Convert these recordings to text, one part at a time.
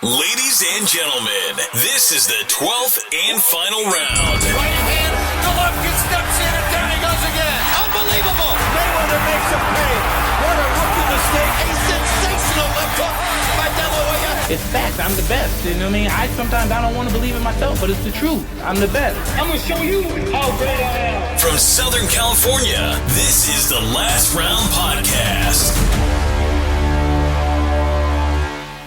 Ladies and gentlemen, this is the 12th and final round. Right hand, Golovkin steps in and down he goes again. Unbelievable. Mayweather makes a pay. What a rookie mistake. A sensational left hook by De La Hoya. It's fact. I'm the best. You know what I mean? Sometimes I don't want to believe it myself, but it's the truth. I'm the best. I'm going to show you how great I am. From Southern California, this is the Last Round Podcast.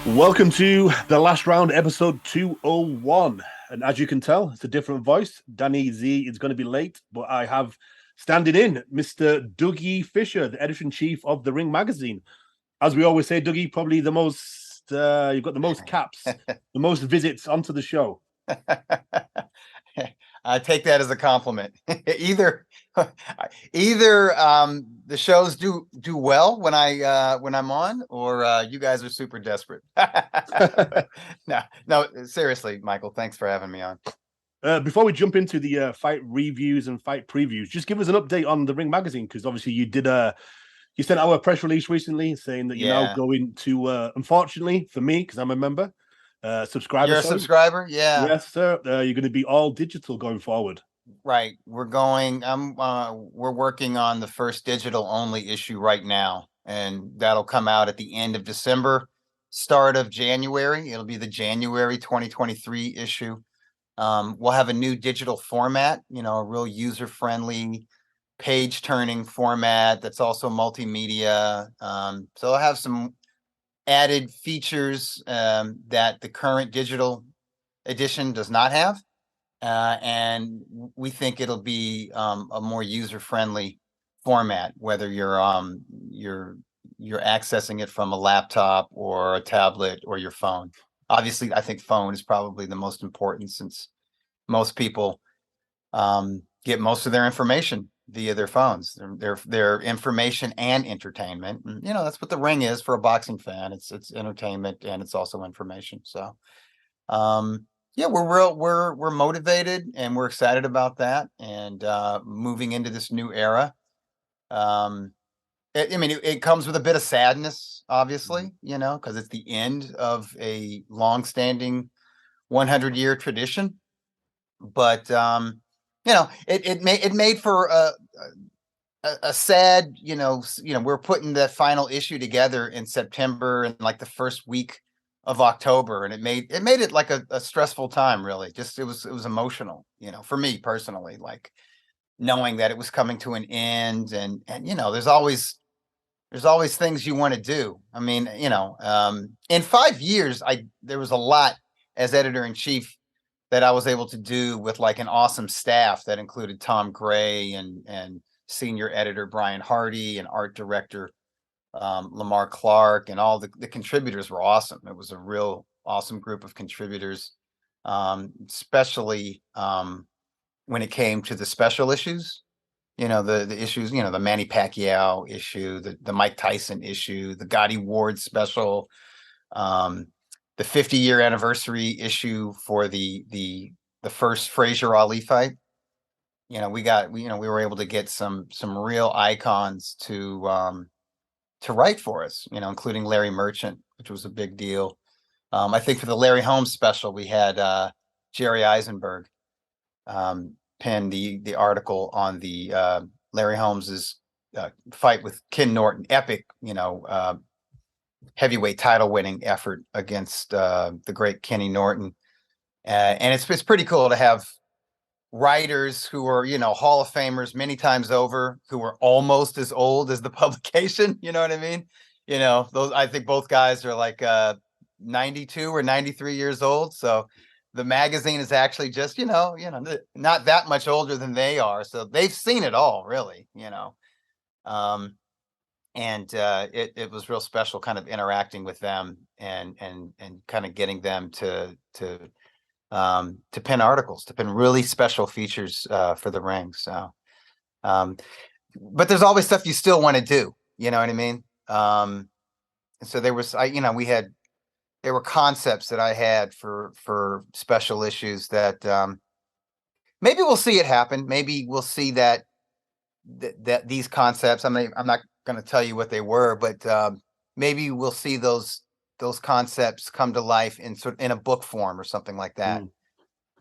Welcome to the Last Round, episode 201. And as you can tell, it's a different voice. Danny Z is going to be late, but I have standing in Mr. Dougie Fischer, the editor-in-chief of The Ring magazine. As we always say, Dougie, probably the most, you've got the most caps, the most visits onto the show. I take that as a compliment. either the shows do well when I'm on, or you guys are super desperate. No, seriously, Michael, thanks for having me on. Before we jump into the fight reviews and fight previews, just give us an update on The Ring magazine, because obviously you sent out a press release recently saying that you're now going to, unfortunately for me, because I'm a member, subscriber. You're a subscriber? Yeah. Yes, sir. You're going to be all digital going forward. Right. We're working on the first digital only issue right now, and that'll come out at the end of December, start of January. It'll be the January 2023 issue. We'll have a new digital format, a real user-friendly page turning format that's also multimedia. So I'll have some added features that the current digital edition does not have, and we think it'll be a more user-friendly format, whether you're accessing it from a laptop or a tablet or your phone. Obviously, I think phone is probably the most important, since most people get most of their information via their phones, their information and entertainment. And, that's what the Ring is for a boxing fan. It's entertainment and it's also information. So, we're motivated and we're excited about that, and moving into this new era. It comes with a bit of sadness, obviously, because it's the end of a long-standing 100-year tradition. But it made for a sad, we're putting that final issue together in September and like the first week of October, and it made it like a stressful time, really. Just it was emotional, for me personally, like knowing that it was coming to an end, and there's always things you want to do. I mean, in 5 years, there was a lot as editor-in-chief that I was able to do with like an awesome staff that included Tom Gray and senior editor Brian Hardy and art director Lamar Clark, and all the contributors were awesome. It was a real awesome group of contributors, especially when it came to the special issues. The issues, the Manny Pacquiao issue, the Mike Tyson issue, the Gotti Ward special, the 50-year anniversary issue for the first Frazier Ali fight. We were able to get some real icons to write for us, including Larry Merchant, which was a big deal. I think for the Larry Holmes special, we had Jerry Eisenberg pen the article on the Larry Holmes's fight with Ken Norton, epic, heavyweight title winning effort against the great Kenny Norton. And it's pretty cool to have writers who are, Hall of Famers many times over, who are almost as old as the publication. You know what I mean? I think both guys are like 92 or 93 years old. So the magazine is actually just, not that much older than they are. So they've seen it all, really, and it was real special kind of interacting with them and kind of getting them to pen articles, to pen really special features for the Ring. So, but there's always stuff you still want to do, you know what I mean? So there was, there were concepts that I had for special issues that maybe we'll see it happen. Maybe we'll see that these concepts, I'm not going to tell you what they were, but maybe we'll see those those concepts come to life in a book form or something like that,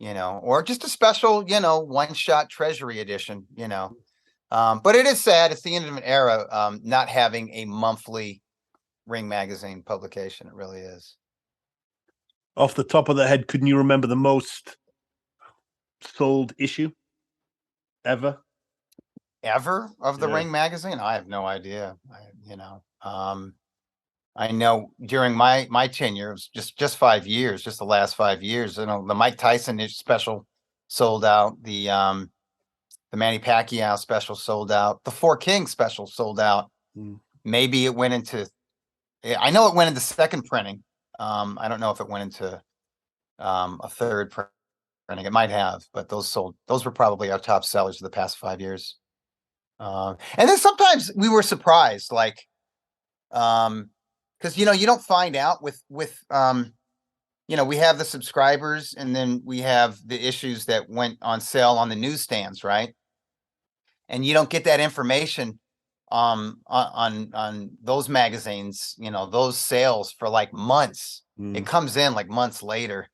or just a special, one-shot treasury edition, But it is sad. It's the end of an era, not having a monthly Ring magazine publication. It really is. Off the top of the head, couldn't you remember the most sold issue ever of the Ring magazine? I have no idea. I know during my tenure, it was just 5 years, just the last 5 years. The Mike Tyson special sold out. The Manny Pacquiao special sold out. The Four Kings special sold out. Maybe it went into. I know it went into second printing. I don't know if it went into a third printing. It might have, but those were probably our top sellers of the past 5 years. And then sometimes we were surprised, like, because you don't find out with we have the subscribers, and then we have the issues that went on sale on the newsstands, right? And you don't get that information on those magazines, those sales for like months. It comes in like months later,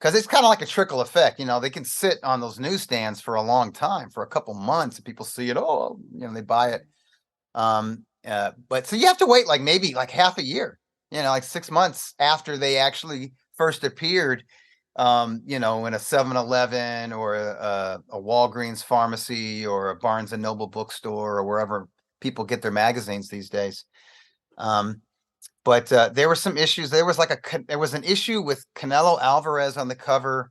because it's kind of like a trickle effect. They can sit on those newsstands for a long time, for a couple months, and people see it. Oh, they buy it. But so you have to wait like maybe like half a year, like 6 months after they actually first appeared, in a 7-Eleven or a Walgreens pharmacy or a Barnes and Noble bookstore or wherever people get their magazines these days. But there were some issues. There was an issue with Canelo Alvarez on the cover,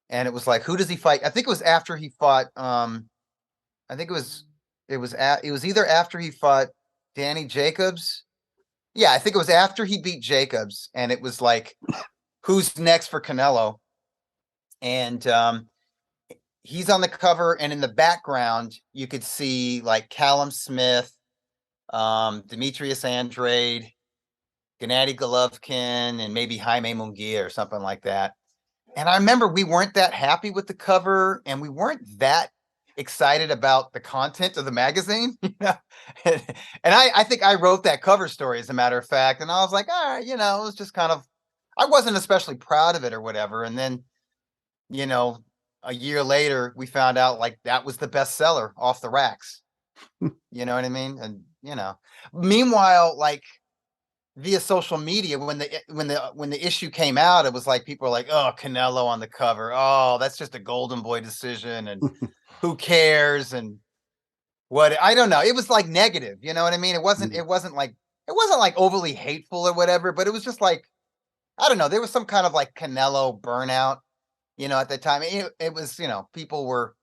and it was like, who does he fight? I think it was after he fought. I think it was either after he fought Danny Jacobs. Yeah, I think it was after he beat Jacobs, and it was like, who's next for Canelo? And he's on the cover, and in the background you could see like Callum Smith, Demetrius Andrade, Gennady Golovkin, and maybe Jaime Munguia or something like that. And I remember we weren't that happy with the cover, and we weren't that excited about the content of the magazine. And I think I wrote that cover story, as a matter of fact. And I was like, all right, it was just kind of, I wasn't especially proud of it or whatever. And then, a year later, we found out like that was the bestseller off the racks. You know what I mean? And, meanwhile, like, via social media, when the issue came out, it was like people were like, oh, Canelo on the cover. Oh, that's just a golden boy decision. And who cares? And what, I don't know. It was like negative, you know what I mean? It wasn't like overly hateful or whatever, but it was just like, I don't know. There was some kind of like Canelo burnout, at the time. It was, people were,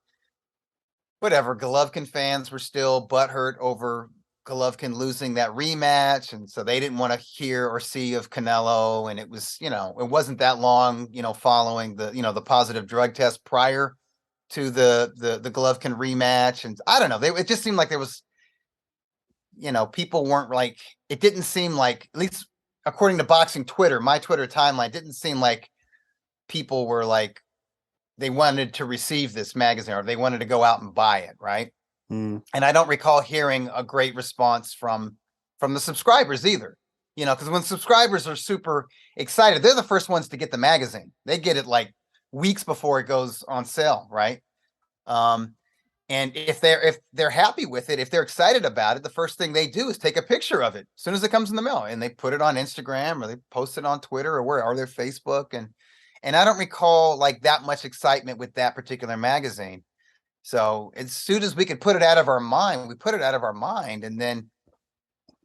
whatever. Golovkin fans were still butthurt over Golovkin losing that rematch, and so they didn't want to hear or see of Canelo. And it was, it wasn't that long, following the, the positive drug test prior to the Golovkin rematch. And I don't know, it just seemed like there was, people weren't like, it didn't seem like, at least according to boxing Twitter, my Twitter timeline, didn't seem like people were like, they wanted to receive this magazine or they wanted to go out and buy it, right? And I don't recall hearing a great response from the subscribers either, because when subscribers are super excited, they're the first ones to get the magazine. They get it like weeks before it goes on sale, right? And if they're happy with it, if they're excited about it, the first thing they do is take a picture of it as soon as it comes in the mail, and they put it on Instagram or they post it on Twitter or their Facebook. And I don't recall like that much excitement with that particular magazine. So as soon as we could put it out of our mind, we put it out of our mind. And then,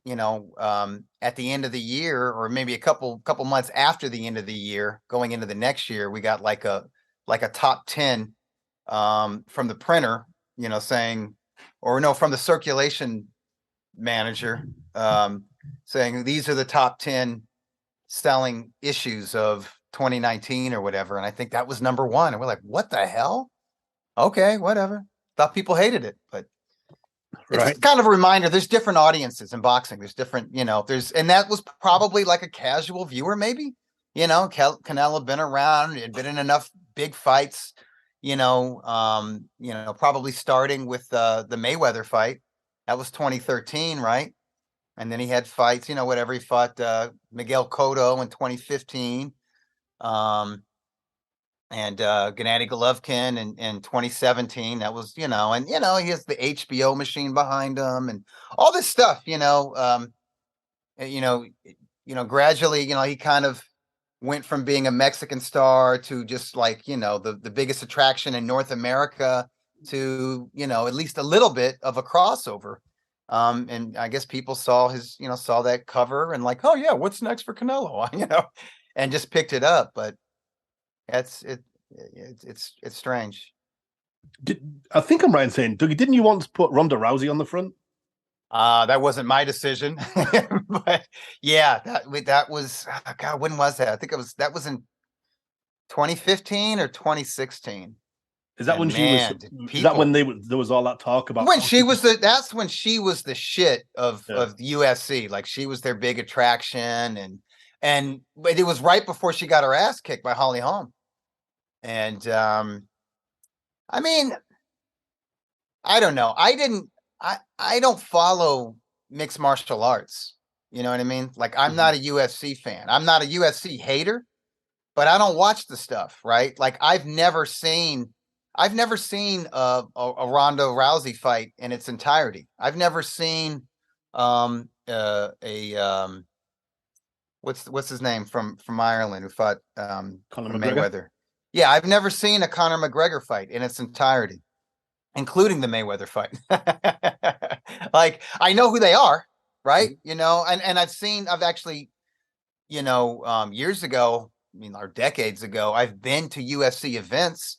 at the end of the year, or maybe a couple months after the end of the year, going into the next year, we got like a top 10 from the printer, saying, or no, from the circulation manager, saying these are the top 10 selling issues of 2019 or whatever. And I think that was number one. And we're like, what the hell? Okay, whatever. Thought people hated it, but it's kind of a reminder. There's different audiences in boxing. There's different, and that was probably like a casual viewer, maybe, Canelo been around, had been in enough big fights, probably starting with the Mayweather fight. That was 2013, right? And then he had fights, whatever. He fought Miguel Cotto in 2015. And Gennady Golovkin in 2017. That was, and he has the HBO machine behind him and all this stuff, gradually, he kind of went from being a Mexican star to just like, the biggest attraction in North America to, at least a little bit of a crossover. And I guess people saw saw that cover and like, oh yeah, what's next for Canelo? And just picked it up. But it's strange. I think I'm right in saying, Dougie, didn't you once put Ronda Rousey on the front? That wasn't my decision, but yeah, that was, God, when was that? I think that was in 2015 or 2016. Is that when she was? Is that when there was all that talk about when she was that's when she was the shit of UFC. Like she was their big attraction, but it was right before she got her ass kicked by Holly Holm. And I mean, I don't know. I don't follow mixed martial arts. You know what I mean? Like I'm not a UFC fan. I'm not a UFC hater, but I don't watch the stuff, right? Like I've never seen a Ronda Rousey fight in its entirety. I've never seen what's his name from Ireland who fought Conor Mayweather. Yeah, I've never seen a Conor McGregor fight in its entirety, including the Mayweather fight. Like I know who they are, right? And I've actually, years ago, or decades ago, I've been to UFC events.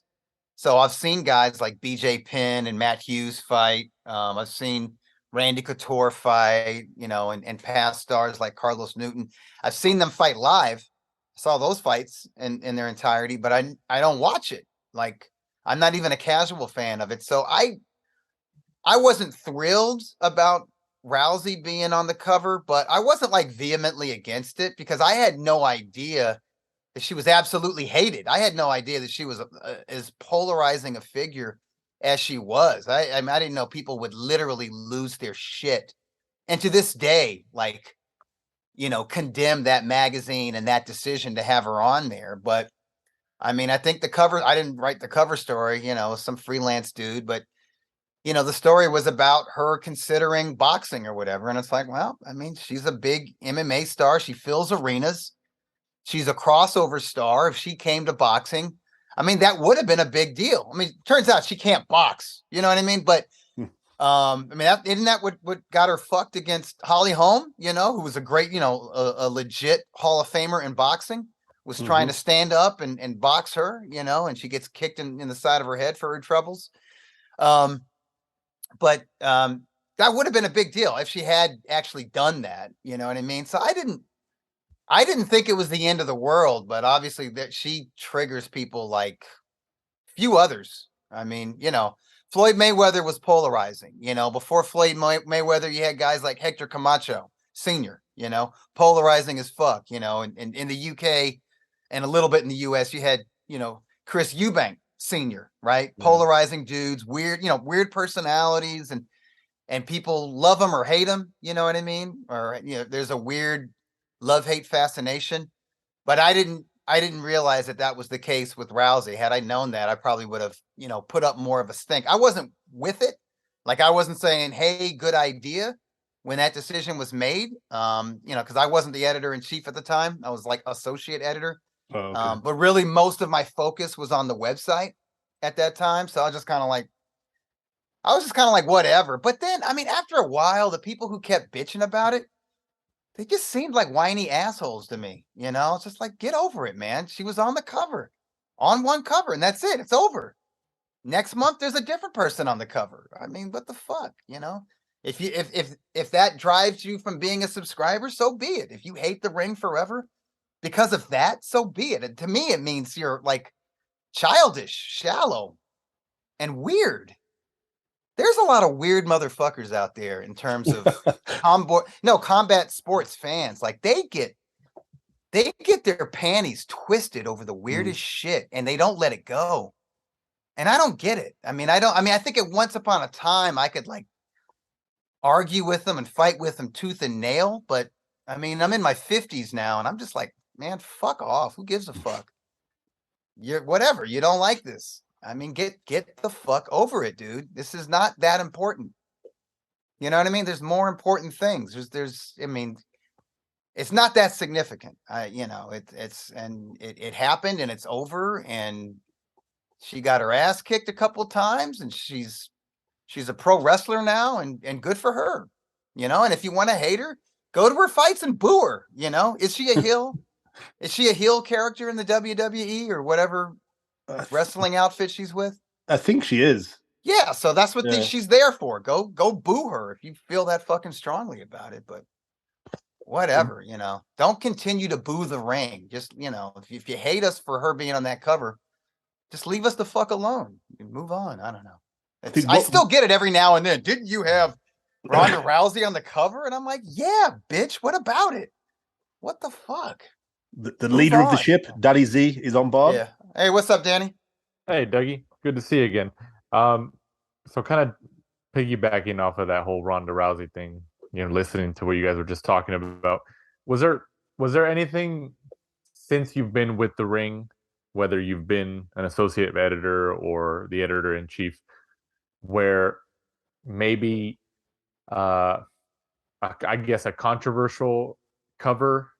So I've seen guys like BJ Penn and Matt Hughes fight. I've seen Randy Couture fight, and past stars like Carlos Newton. I've seen them fight live. Saw those fights in their entirety, but I don't watch it. Like I'm not even a casual fan of it. So I wasn't thrilled about Rousey being on the cover, but I wasn't like vehemently against it because I had no idea that she was absolutely hated. I had no idea that she was as polarizing a figure as she was. I didn't know people would literally lose their shit. And to this day, like, condemn that magazine and that decision to have her on there. But I mean, I think the cover, I didn't write the cover story, some freelance dude, but the story was about her considering boxing or whatever. And it's like, well, I mean, she's a big MMA star. She fills arenas. She's a crossover star. If she came to boxing, I mean, that would have been a big deal. I mean, turns out she can't box, you know what I mean? But I mean, isn't that what got her fucked against Holly Holm, who was a great, a legit Hall of Famer in boxing, was trying to stand up and box her, and she gets kicked in the side of her head for her troubles. But that would have been a big deal if she had actually done that, you know what I mean? So I didn't think it was the end of the world, but obviously that she triggers people like few others. I mean, Floyd Mayweather was polarizing, before Floyd Mayweather, you had guys like Hector Camacho Sr., polarizing as fuck, and in the UK and a little bit in the US, you had, Chris Eubank Sr., right? Polarizing dudes, weird, weird personalities and people love him or hate him, you know what I mean? Or, there's a weird love-hate fascination, but I didn't realize that was the case with Rousey. Had I known that, I probably would have, put up more of a stink. I wasn't with it. Like I wasn't saying, hey, good idea when that decision was made. Because I wasn't the editor-in-chief at the time. I was like associate editor. Oh, okay. But really most of my focus was on the website at that time. So I was just kind of like, whatever. But then, I mean, after a while, the people who kept bitching about it, they just seemed like whiny assholes to me. It's just like, get over it, man. She was on the cover, on one cover, and that's it. It's over. Next month, there's a different person on the cover. I mean, what the fuck, If that drives you from being a subscriber, so be it. If you hate the ring forever because of that, so be it. And to me, it means you're like childish, shallow, and weird. There's a lot of weird motherfuckers out there in terms of combat sports fans. Like they get their panties twisted over the weirdest shit and they don't let it go. And I don't get it. I mean, I think at once upon a time I could like argue with them and fight with them tooth and nail. But I mean, I'm in my 50s now, and I'm just like, man, fuck off. Who gives a fuck? You're whatever. You don't like this. I mean, get the fuck over it, dude. This is not that important. You know what I mean? There's more important things. I mean, it's not that significant. It happened and it's over, and she got her ass kicked a couple of times, and she's a pro wrestler now, and good for her. And if you want to hate her, go to her fights and boo her. Is she a heel? Is she a heel character in the WWE or whatever wrestling outfit she's with? I think she is. Yeah, so that's what she's there for. Go boo her if you feel that fucking strongly about it. But whatever, don't continue to boo the ring. Just, if you hate us for her being on that cover, just leave us the fuck alone. You can move on. I don't know. I still get it every now and then. Didn't you have Ronda Rousey on the cover? And I'm like, yeah, bitch. What about it? What the fuck? The leader of the ship, Daddy Z, is on board. Yeah. Hey, what's up, Danny? Hey, Dougie. Good to see you again. So kind of piggybacking off of that whole Ronda Rousey thing, listening to what you guys were just talking about, was there anything since you've been with the ring, whether you've been an associate editor or the editor-in-chief, where maybe I guess a controversial cover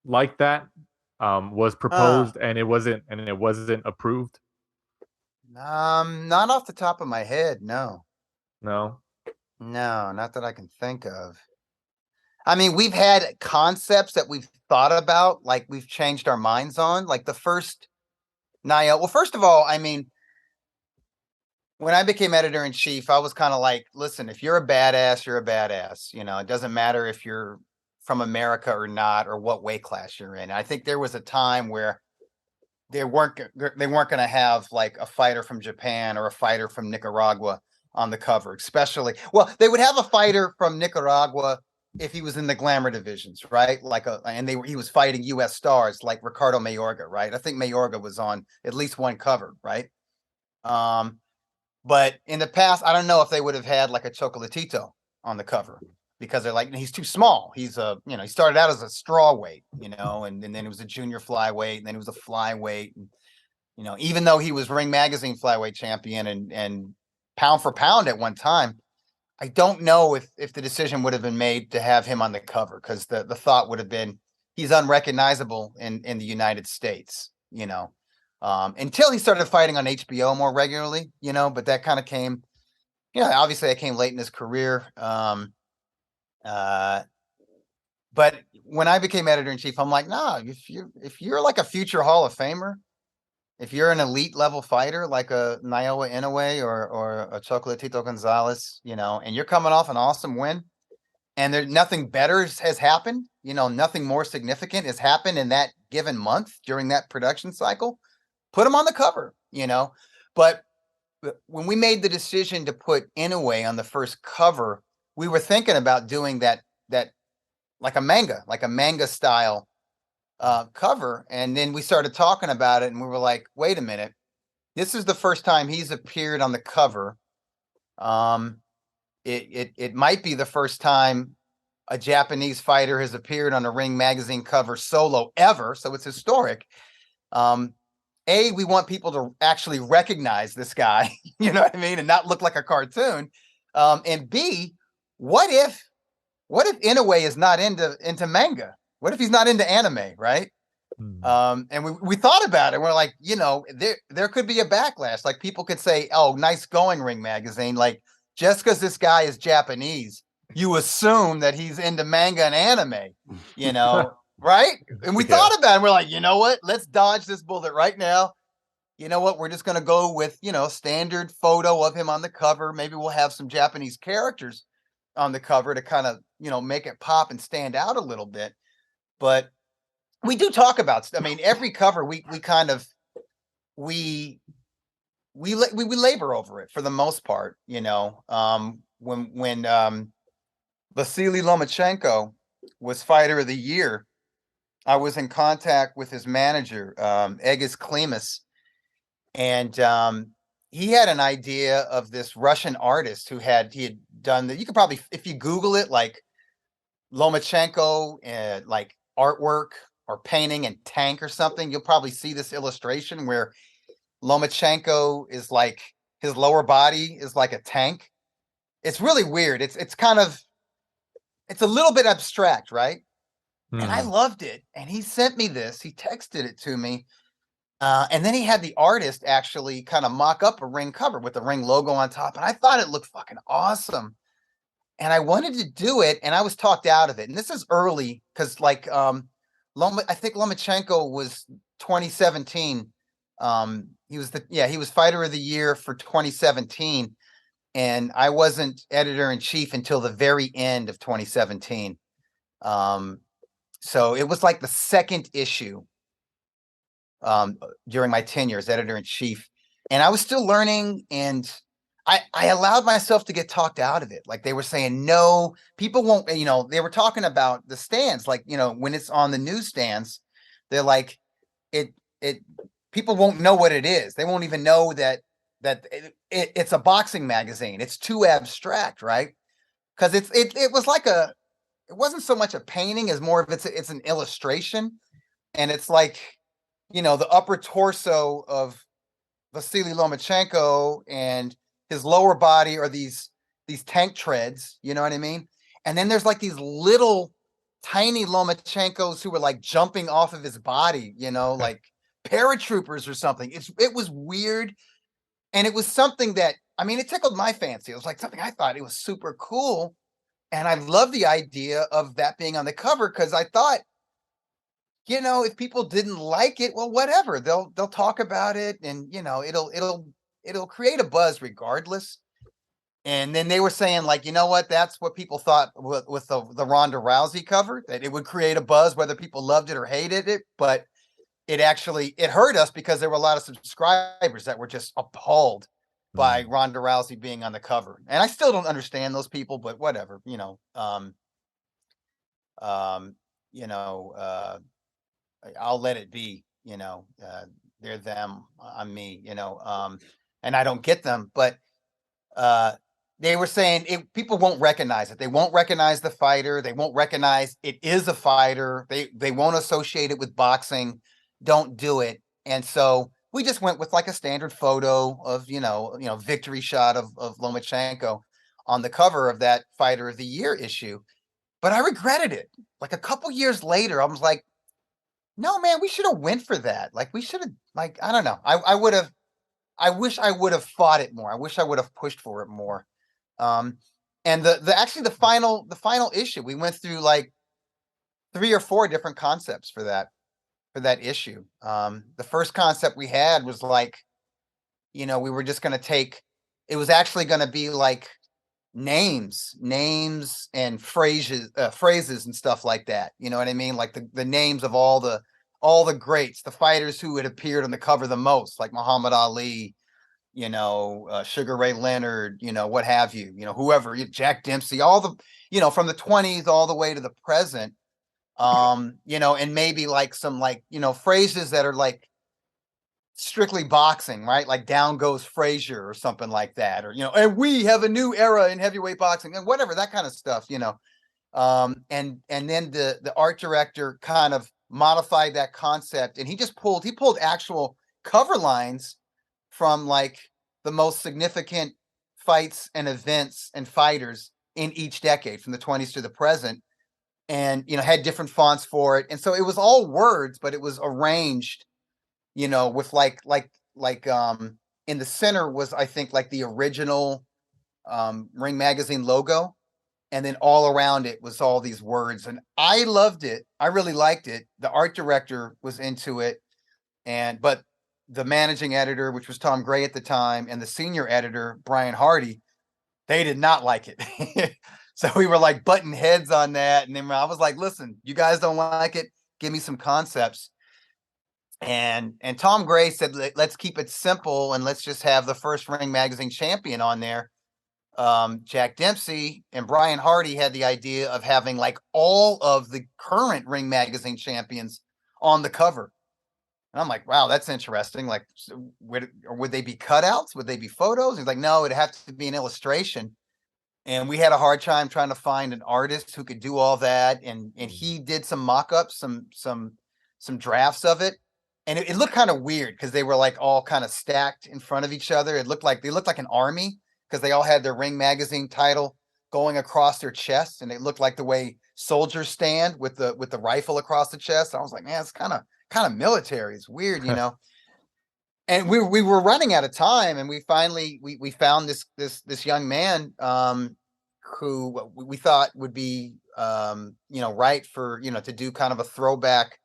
like that was proposed and it wasn't approved? Not off the top of my head, no. No, not that I can think of. I mean, we've had concepts that we've thought about, like we've changed our minds on, like the first Nia. Well, first of all, I mean, when I became editor-in-chief, I was kind of like, listen, if you're a badass, you're a badass. It doesn't matter if you're from America or not, or what weight class you're in. I think there was a time where they weren't going to have like a fighter from Japan or a fighter from Nicaragua on the cover, especially. Well, they would have a fighter from Nicaragua if he was in the glamour divisions, right? He was fighting U.S. stars like Ricardo Mayorga, right? I think Mayorga was on at least one cover, right? But in the past, I don't know if they would have had like a Chocolatito on the cover, because they're like, he's too small. He's he started out as a straw weight, and then it was a junior flyweight, and then it was a flyweight. And, even though he was Ring Magazine flyweight champion and pound for pound at one time, I don't know if the decision would have been made to have him on the cover, because the thought would have been he's unrecognizable in the United States, until he started fighting on HBO more regularly, but that kind of came, obviously that came late in his career. But when I became editor-in-chief, I'm like, nah, if you're like a future Hall of Famer, if you're an elite level fighter like a Naoya Inoue or a Chocolatito Gonzalez, and you're coming off an awesome win, and there's nothing better has happened, nothing more significant has happened in that given month during that production cycle, put them on the cover, But when we made the decision to put Inoue on the first cover, we were thinking about doing that like a manga style cover. And then we started talking about it, and we were like, wait a minute, this is the first time he's appeared on the cover. It might be the first time a Japanese fighter has appeared on a Ring Magazine cover solo ever. So it's historic. We want people to actually recognize this guy, you know what I mean? And not look like a cartoon. And B, what if Inoue is not into manga? What if he's not into anime, right? And we thought about it. We're like, there could be a backlash. Like, people could say, oh, nice going, Ring Magazine. Like, just because this guy is Japanese, you assume that he's into manga and anime, right? And we thought about it. We're like, you know what? Let's dodge this bullet right now. You know what? We're just going to go with, standard photo of him on the cover. Maybe we'll have some Japanese characters on the cover to kind of, make it pop and stand out a little bit. But we do talk about, every cover we labor over it for the most part, when Vasily Lomachenko was fighter of the year, I was in contact with his manager, Egis Klimas, and he had an idea of this Russian artist he had done that. You could probably, if you Google it, like Lomachenko and like artwork or painting and tank or something, you'll probably see this illustration where Lomachenko is like his lower body is like a tank. It's really weird. It's a little bit abstract, right? And I loved it. And he sent me this. He texted it to me. And then he had the artist actually kind of mock up a ring cover with the ring logo on top. And I thought it looked fucking awesome. And I wanted to do it. And I was talked out of it. And this is early because like I think Lomachenko was 2017. He was fighter of the year for 2017. And I wasn't editor in chief until the very end of 2017. So it was like the second issue during my tenure as editor in chief. And I was still learning, and I allowed myself to get talked out of it. Like they were saying, no, people won't, they were talking about the stands, like, when it's on the newsstands, they're like, people won't know what it is. They won't even know that it's a boxing magazine. It's too abstract, right? Because it was like it wasn't so much a painting as more of it's an illustration, and it's like, the upper torso of Vasily Lomachenko and his lower body are these tank treads, you know what I mean? And then there's like these little tiny Lomachenkos who were like jumping off of his body, like paratroopers or something. It was weird. And it was something that, it tickled my fancy. It was like something I thought it was super cool. And I love the idea of that being on the cover because I thought, if people didn't like it, well, whatever. They'll talk about it, and it'll create a buzz regardless. And then they were saying, like, you know what? That's what people thought with the Ronda Rousey cover, that it would create a buzz whether people loved it or hated it. But it hurt us because there were a lot of subscribers that were just appalled by Ronda Rousey being on the cover. And I still don't understand those people, but whatever, I'll let it be, they're them, I'm me, and I don't get them, but they were saying people won't recognize it. They won't recognize the fighter. They won't recognize it is a fighter. They won't associate it with boxing. Don't do it. And so we just went with like a standard photo of, victory shot of Lomachenko on the cover of that Fighter of the Year issue. But I regretted it. Like a couple years later, I was like, no, man, we should have went for that. Like we should have, like, I don't know. I wish I would have fought it more. I wish I would have pushed for it more. And the final issue, we went through like 3 or 4 different concepts for that issue. The first concept we had was like, we were just going to it was actually going to be like names and phrases and stuff like that. You know what I mean? Like the names of all the greats, the fighters who had appeared on the cover the most, like Muhammad Ali, Sugar Ray Leonard, what have you, whoever, Jack Dempsey, all the, from the 20s all the way to the present. And maybe like some phrases that are like strictly boxing, right? Like down goes Frazier or something like that, or and we have a new era in heavyweight boxing and whatever, that kind of stuff, and then the art director kind of modified that concept, and he pulled actual cover lines from like the most significant fights and events and fighters in each decade from the 20s to the present, and had different fonts for it. And so it was all words, but it was arranged with like in the center was, I think, like the original Ring Magazine logo, and then all around it was all these words. And I loved it. I really liked it. The art director was into it, but the managing editor, which was Tom Gray at the time, and the senior editor, Brian Hardy, they did not like it. So we were like butting heads on that. And then I was like, listen, you guys don't like it, give me some concepts. And Tom Gray said, let's keep it simple and let's just have the first Ring Magazine champion on there. Jack Dempsey and Brian Hardy had the idea of having like all of the current Ring Magazine champions on the cover. And I'm like, wow, that's interesting. Like, so would they be cutouts? Would they be photos? He's like, no, it'd have to be an illustration. And we had a hard time trying to find an artist who could do all that. And he did some mock-ups, some drafts of it. And it looked kind of weird because they were like all kind of stacked in front of each other. They looked like an army because they all had their Ring magazine title going across their chests, and it looked like the way soldiers stand with the rifle across the chest. I was like, man, it's kind of military. It's weird, you know. And we were running out of time, and we finally we found this young man who we thought would be right for to do kind of a throwback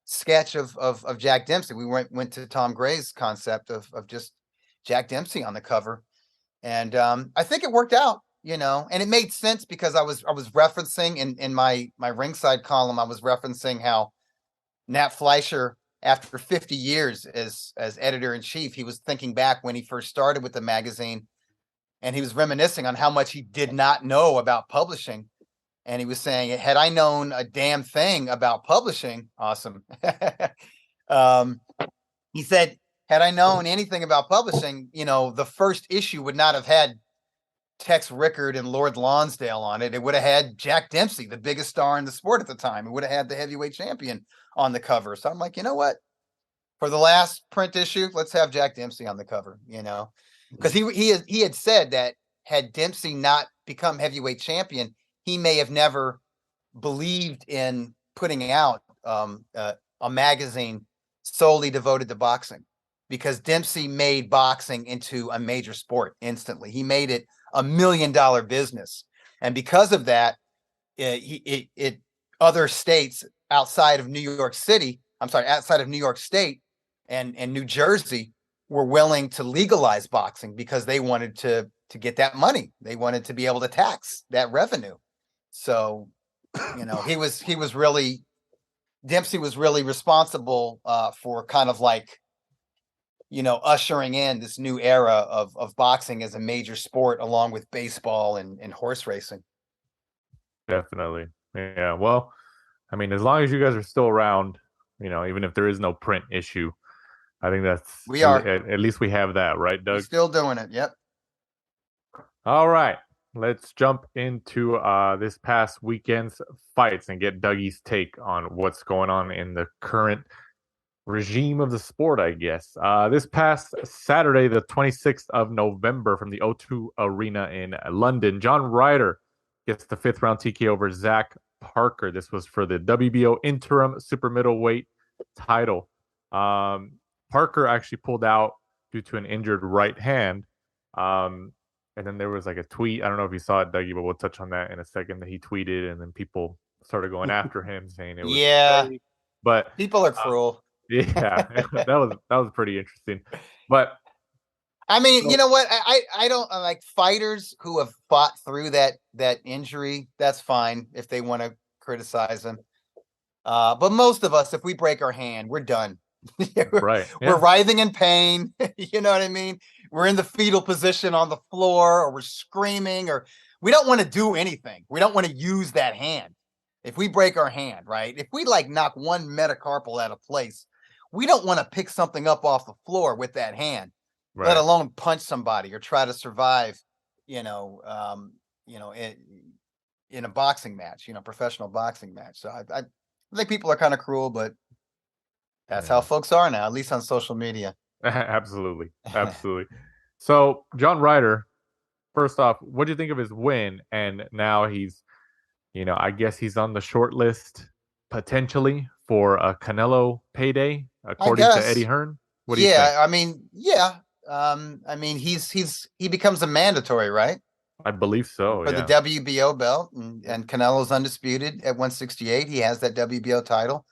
sketch of Jack Dempsey. We went to Tom Gray's concept of just Jack Dempsey on the cover, and I think it worked out, and it made sense because I was referencing in my ringside column, I was referencing how Nat Fleischer, after 50 years as editor-in-chief, he was thinking back when he first started with the magazine, and he was reminiscing on how much he did not know about publishing. And he was saying, had I known a damn thing about publishing, awesome. He said, had I known anything about publishing, the first issue would not have had Tex Rickard and Lord Lonsdale on it. It would have had Jack Dempsey, the biggest star in the sport at the time. It would have had the heavyweight champion on the cover. So I'm like, you know what? For the last print issue, let's have Jack Dempsey on the cover, because he had said that had Dempsey not become heavyweight champion, he may have never believed in putting out a magazine solely devoted to boxing, because Dempsey made boxing into a major sport instantly. He made it $1 million business. And because of that, other states outside of New York State and New Jersey were willing to legalize boxing because they wanted to get that money. They wanted to be able to tax that revenue. So, Dempsey was really responsible for kind of like, ushering in this new era of boxing as a major sport, along with baseball and horse racing. Definitely. Yeah. Well, I mean, as long as you guys are still around, even if there is no print issue, I think we are. At least we have that, right, Doug? We're still doing it. Yep. All right. Let's jump into this past weekend's fights and get Dougie's take on what's going on in the current regime of the sport, I guess. This past Saturday, the 26th of November, from the O2 Arena in London, John Ryder gets the 5th round TK over Zach Parker. This was for the WBO interim super middleweight title. Parker actually pulled out due to an injured right hand. And then there was like a tweet. I don't know if you saw it, Dougie, but we'll touch on that in a second, that he tweeted, and then people started going after him saying it was fake. But people are cruel. Yeah, that was pretty interesting. But I mean, you know what? I don't like fighters who have fought through that injury. That's fine if they want to criticize them. But most of us, if we break our hand, we're done. Right. Yeah. We're writhing in pain. You know what I mean? We're in the fetal position on the floor, or we're screaming, or we don't want to do anything. We don't want to use that hand. If we break our hand, right? If we like knock one metacarpal out of place, we don't want to pick something up off the floor with that hand, right, let alone punch somebody or try to survive, in a boxing match, professional boxing match. So I think people are kind of cruel, but that's how folks are now, at least on social media. Absolutely. So John Ryder, first off, what do you think of his win? And now he's, I guess he's on the short list potentially for a Canelo payday, according to Eddie Hearn. What do you think? I mean, he becomes a mandatory, right? I believe so. For the WBO belt, and Canelo's undisputed at 168. He has that WBO title.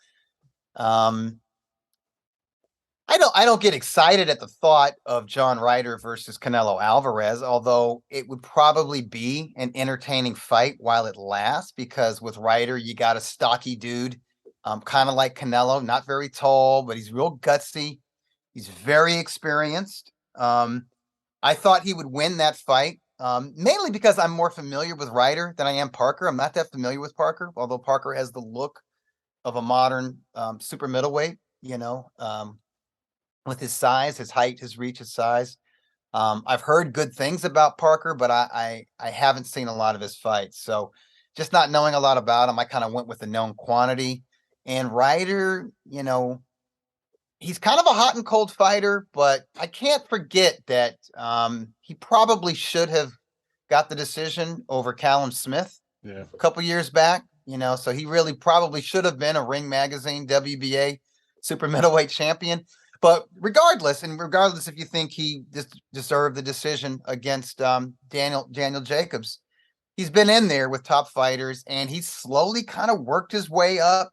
I don't get excited at the thought of John Ryder versus Canelo Alvarez, although it would probably be an entertaining fight while it lasts, because with Ryder, you got a stocky dude, kind of like Canelo, not very tall, but he's real gutsy. He's very experienced. I thought he would win that fight, mainly because I'm more familiar with Ryder than I am Parker. I'm not that familiar with Parker, although Parker has the look of a modern super middleweight, with his size, his height, his reach, his size. I've heard good things about Parker, but I haven't seen a lot of his fights. So just not knowing a lot about him, I kind of went with the known quantity. And Ryder, he's kind of a hot and cold fighter, but I can't forget that he probably should have got the decision over Callum Smith a couple years back. So he really probably should have been a Ring Magazine WBA super middleweight champion. But regardless if you think he deserved the decision against Daniel Jacobs, he's been in there with top fighters, and he's slowly kind of worked his way up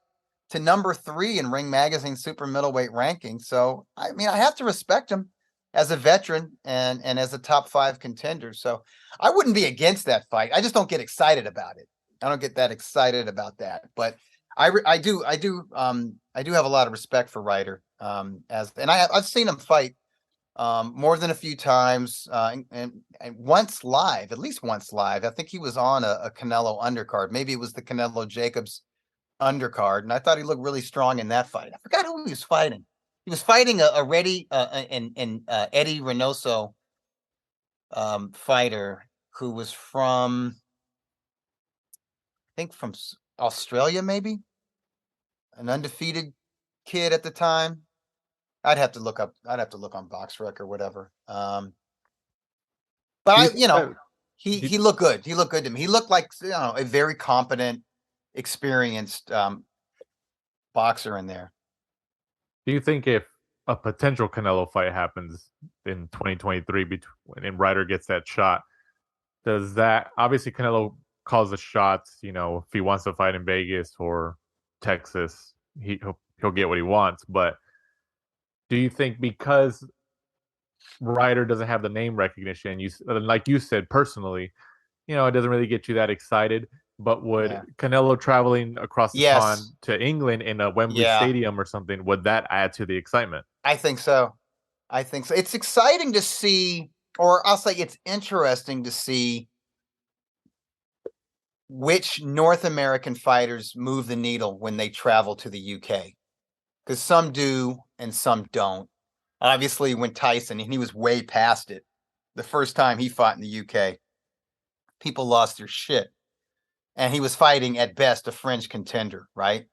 to number 3 in Ring Magazine super middleweight ranking. So, I mean, I have to respect him as a veteran and as a top 5 contender. So I wouldn't be against that fight. I just don't get excited about it. I don't get that excited about that. But I do have a lot of respect for Ryder. I've seen him fight more than a few times, and once live, at least once live. I think he was on a Canelo undercard. Maybe it was the Canelo Jacobs undercard, and I thought he looked really strong in that fight. I forgot who he was fighting. He was fighting a Eddie Reynoso fighter who was from, I think, from Australia, maybe an undefeated kid at the time. I'd have to look on BoxRec or whatever. But he looked good. He looked good to me. He looked like a very competent, experienced boxer in there. Do you think if a potential Canelo fight happens in 2023 and Ryder gets that shot, does that, obviously Canelo calls the shots, if he wants to fight in Vegas or Texas, he'll get what he wants, but do you think because Ryder doesn't have the name recognition, like you said personally, it doesn't really get you that excited, but would Canelo traveling across the pond to England in a Wembley Stadium or something, would that add to the excitement? I think so. It's exciting to see, or I'll say it's interesting to see which North American fighters move the needle when they travel to the UK. Because some do and some don't. Obviously, when Tyson, and he was way past it, the first time he fought in the UK, people lost their shit. And he was fighting, at best, a French contender, right?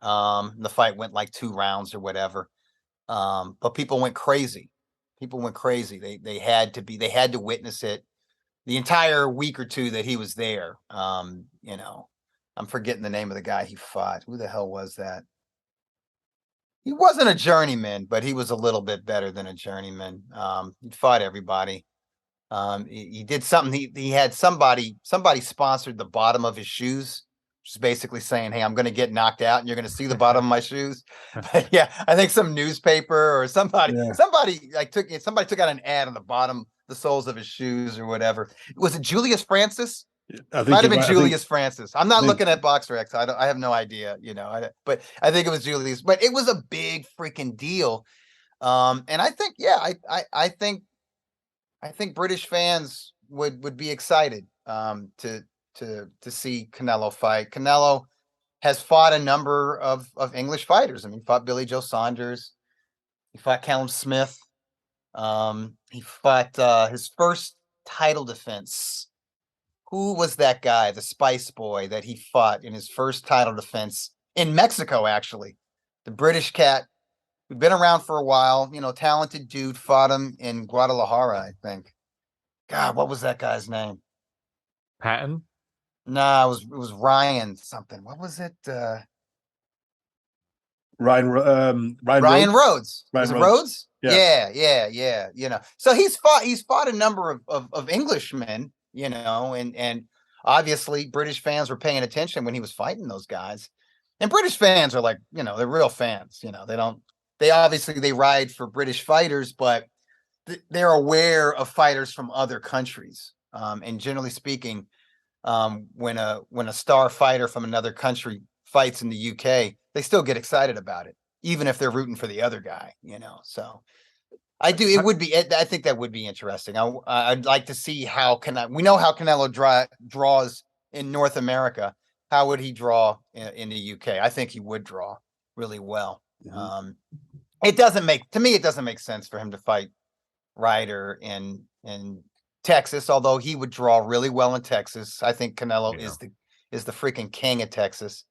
The fight went like 2 rounds or whatever. But people went crazy. They had to witness it the entire week or 2 that he was there. I'm forgetting the name of the guy he fought. Who the hell was that? He wasn't a journeyman, but he was a little bit better than a journeyman. He fought everybody. He did something. He had somebody sponsored the bottom of his shoes, which is basically saying, "Hey, I'm going to get knocked out, and you're going to see the bottom of my shoes." But yeah, I think some newspaper or somebody took out an ad on the bottom, the soles of his shoes or whatever. Was it Julius Francis? I think might have been Julius Francis. I'm not looking at BoxRec. I have no idea, but I think it was Julius. But it was a big freaking deal. And I think, I think British fans would be excited to see Canelo fight. Canelo has fought a number of English fighters. I mean, he fought Billy Joe Saunders. He fought Callum Smith. He fought his first title defense. Who was that guy, the Spice Boy, that he fought in his first title defense in Mexico, actually? The British cat who'd been around for a while, talented dude, fought him in Guadalajara, I think. God, what was that guy's name? Patton? No, it was Ryan something. What was it? Ryan Rhodes. Was it Rhodes? Yeah. So he's fought a number of Englishmen, and obviously British fans were paying attention when he was fighting those guys. And British fans are like, they're real fans. They obviously ride for British fighters, but they're aware of fighters from other countries. And generally speaking, when a star fighter from another country fights in the UK, they still get excited about it, even if they're rooting for the other guy, so I do. It would be, I think that would be interesting. I'd like to see we know how Canelo draws in North America. How would he draw in the UK? I think he would draw really well. Mm-hmm. it doesn't make sense for him to fight Ryder in Texas, although he would draw really well in Texas. I think Canelo is the freaking king of Texas.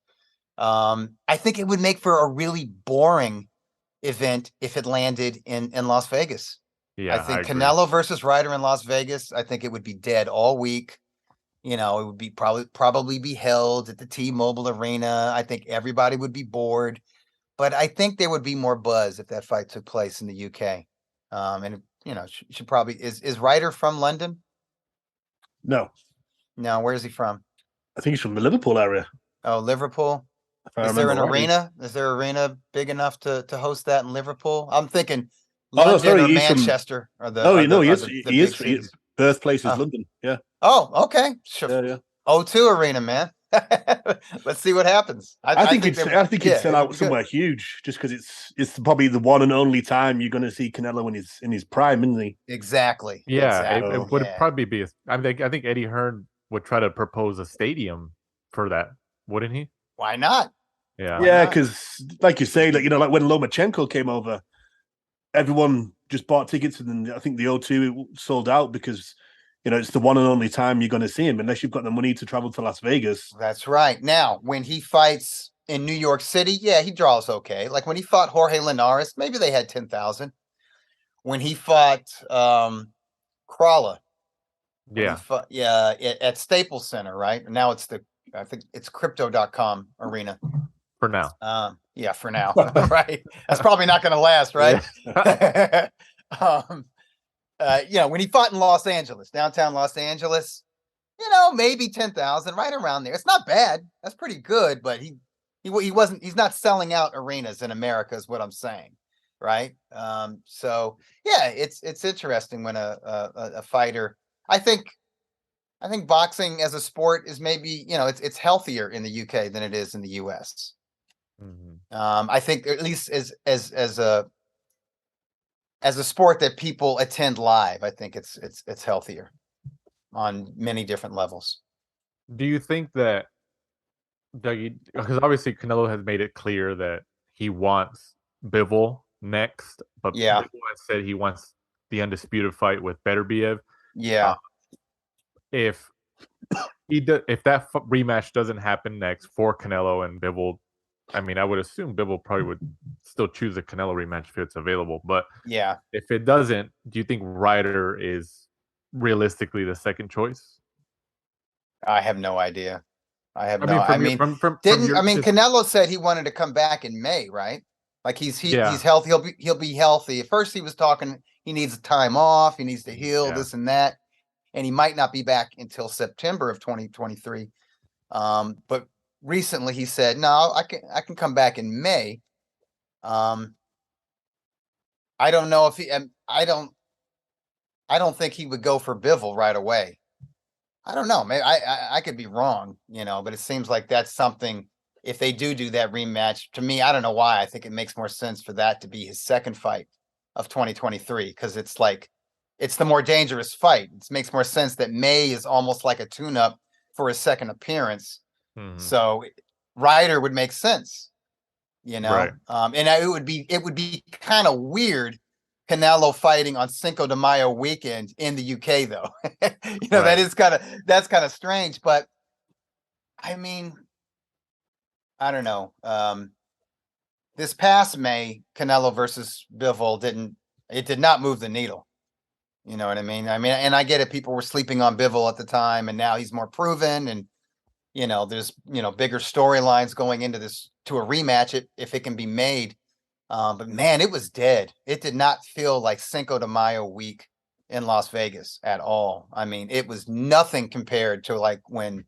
I think it would make for a really boring event if it landed in Las Vegas. Yeah, I think I agree. Canelo versus Ryder in Las Vegas, I think it would be dead all week. It would be probably be held at the T-Mobile Arena. I think everybody would be bored, but I think there would be more buzz if that fight took place in the UK. And should probably is Ryder from London? No, Where is he from? I think he's from the Liverpool area. Oh, Liverpool. Is there an arena? Is there an arena big enough to host that in Liverpool? I'm thinking London or Manchester. He is. Birthplace is London. Yeah. Oh, okay. Sure. Yeah. O2 Arena, man. Let's see what happens. I think it'd sell out somewhere huge, just because it's probably the one and only time you're going to see Canelo in his prime, isn't he? Exactly. Yeah, exactly. It would probably be. I think Eddie Hearn would try to propose a stadium for that, wouldn't he? Why not? Yeah, because like you say, like when Lomachenko came over, everyone just bought tickets, and then I think the O2 sold out because it's the one and only time you're going to see him, unless you've got the money to travel to Las Vegas. That's right. Now, when he fights in New York City, he draws okay. Like when he fought Jorge Linares, maybe they had 10,000. When he fought Crawler, at Staples Center, right? Now I think it's Crypto.com arena. For now. For now. Right. That's probably not going to last, right? When he fought in Los Angeles, downtown Los Angeles, maybe 10,000, right around there. It's not bad. That's pretty good, but he's not selling out arenas in America is what I'm saying. Right. It's interesting when a fighter, I think boxing as a sport is maybe, it's healthier in the UK than it is in the US. Mm-hmm. I think at least as a sport that people attend live, I think it's healthier on many different levels. Do you think that, because obviously Canelo has made it clear that he wants Bivol next, but Bivol has said he wants the undisputed fight with Beterbiev. Yeah. If that rematch doesn't happen next for Canelo and Bivol, I mean, I would assume Bivol probably would still choose a Canelo rematch if it's available. But if it doesn't, do you think Ryder is realistically the second choice? I have no idea. Canelo said he wanted to come back in May, right? Like he's healthy. He'll be healthy. At first, he was talking. He needs time off. He needs to heal this and that, and he might not be back until September of 2023. But recently he said, no, I can come back in May. I don't know if I don't think he would go for Bivol right away. I don't know. Maybe I could be wrong, but it seems like that's something, if they do that rematch, to me, I don't know why. I think it makes more sense for that to be his second fight of 2023, because it's the more dangerous fight. It makes more sense that May is almost like a tune-up for his second appearance. Mm-hmm. So Ryder would make sense, right. And it would be kind of weird Canelo fighting on Cinco de Mayo weekend in the UK though. Right. That's kind of strange, but I mean, I don't know. This past May, Canelo versus Bivol did not move the needle. You know what I mean? And I get it. People were sleeping on Bivol at the time, and now he's more proven, and there's bigger storylines going into this to a rematch if it can be made. But man, it was dead. It did not feel like Cinco de Mayo week in Las Vegas at all. I mean, it was nothing compared to like when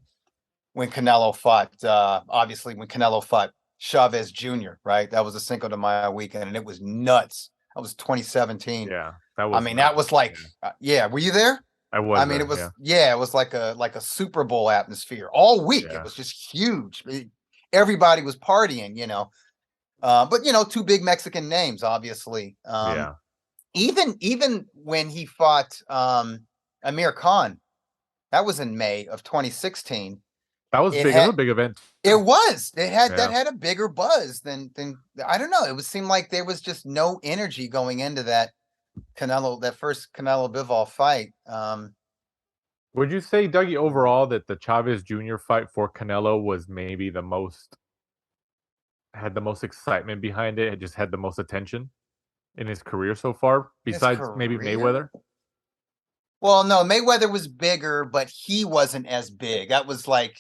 Canelo fought. Obviously, when Canelo fought Chavez Jr., right? That was a Cinco de Mayo weekend, and it was nuts. That was 2017. Yeah, that was like, were you there? I was. It was, it was like a Super Bowl atmosphere all week. Yeah. It was just huge. Everybody was partying, but two big Mexican names, obviously. Even when he fought Amir Khan, that was in May of 2016. That was It big. It was had- a big event. It was. It had that Yeah. had a bigger buzz than I don't know. It was seemed like there was just no energy going into that first Canelo Bivol fight. Would you say, Dougie, overall that the Chavez Jr. fight for Canelo was maybe had the most excitement behind it? It just had the most attention in his career so far, besides maybe career? Mayweather? Well, no, Mayweather was bigger, but he wasn't as big. That was like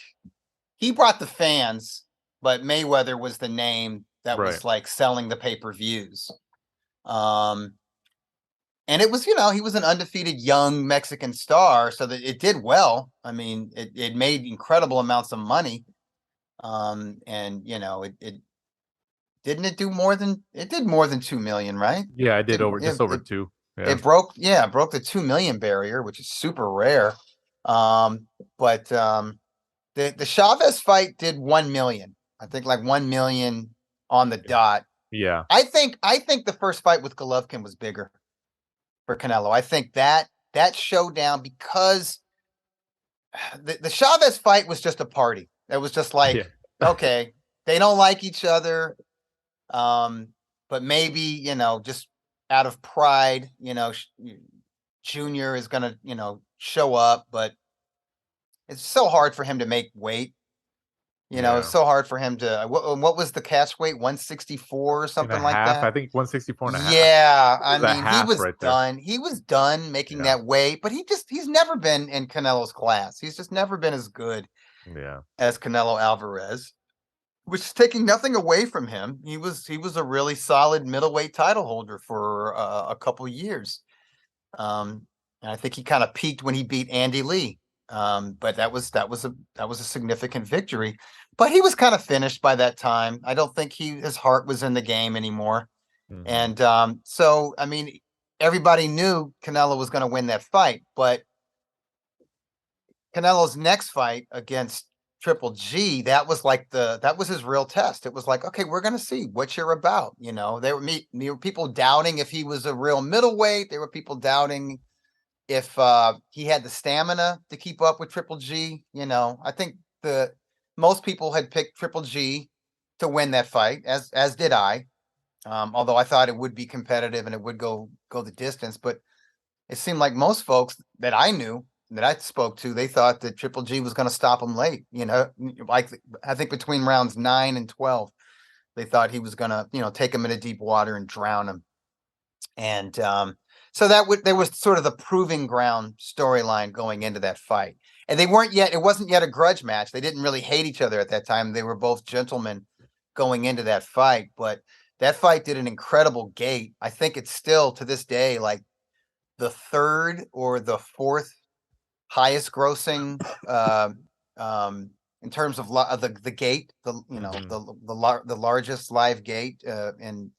he brought the fans, but Mayweather was the name that was Right. like selling the pay-per-views. And it was, he was an undefeated young Mexican star, so that it did well. I mean, it made incredible amounts of money. And it didn't it do more than it did more than 2 million, right? Yeah, I did just over 2. Yeah. It broke the 2 million barrier, which is super rare. But the Chavez fight did 1 million. I think like 1 million on the dot. Yeah. I think the first fight with Golovkin was bigger for Canelo. I think that showdown, because the Chavez fight was just a party. It was just like, okay, they don't like each other. But maybe, just out of pride, Junior is going to, show up, but it's so hard for him to make weight. It's so hard for him to, what was the catch weight? 164 or something like that? I think 164 and a half. Yeah. I mean, he was right done. He was done making that weight, but he's never been in Canelo's class. He's just never been as good as Canelo Alvarez, which is taking nothing away from him. He was a really solid middleweight title holder for a couple years. And I think he kind of peaked when he beat Andy Lee. But that was a significant victory. But he was kind of finished by that time. I don't think his heart was in the game anymore. Mm-hmm. And so I mean, everybody knew Canelo was going to win that fight, but Canelo's next fight against Triple G, that was his real test. It was like, okay, we're going to see what you're about. There were people doubting if he was a real middleweight. There were people doubting if he had the stamina to keep up with Triple G. I think most people had picked Triple G to win that fight, as did I. Although I thought it would be competitive and it would go the distance, but it seemed like most folks that I knew, that I spoke to, they thought that Triple G was going to stop him late. Like I think between rounds 9 and 12, they thought he was going to, take him into deep water and drown him. And so there was sort of the proving ground storyline going into that fight. And it wasn't yet a grudge match. They didn't really hate each other at that time. They were both gentlemen going into that fight, but that fight did an incredible gate. I think it's still to this day, like the third or the fourth highest grossing in terms of the gate, the largest live gate in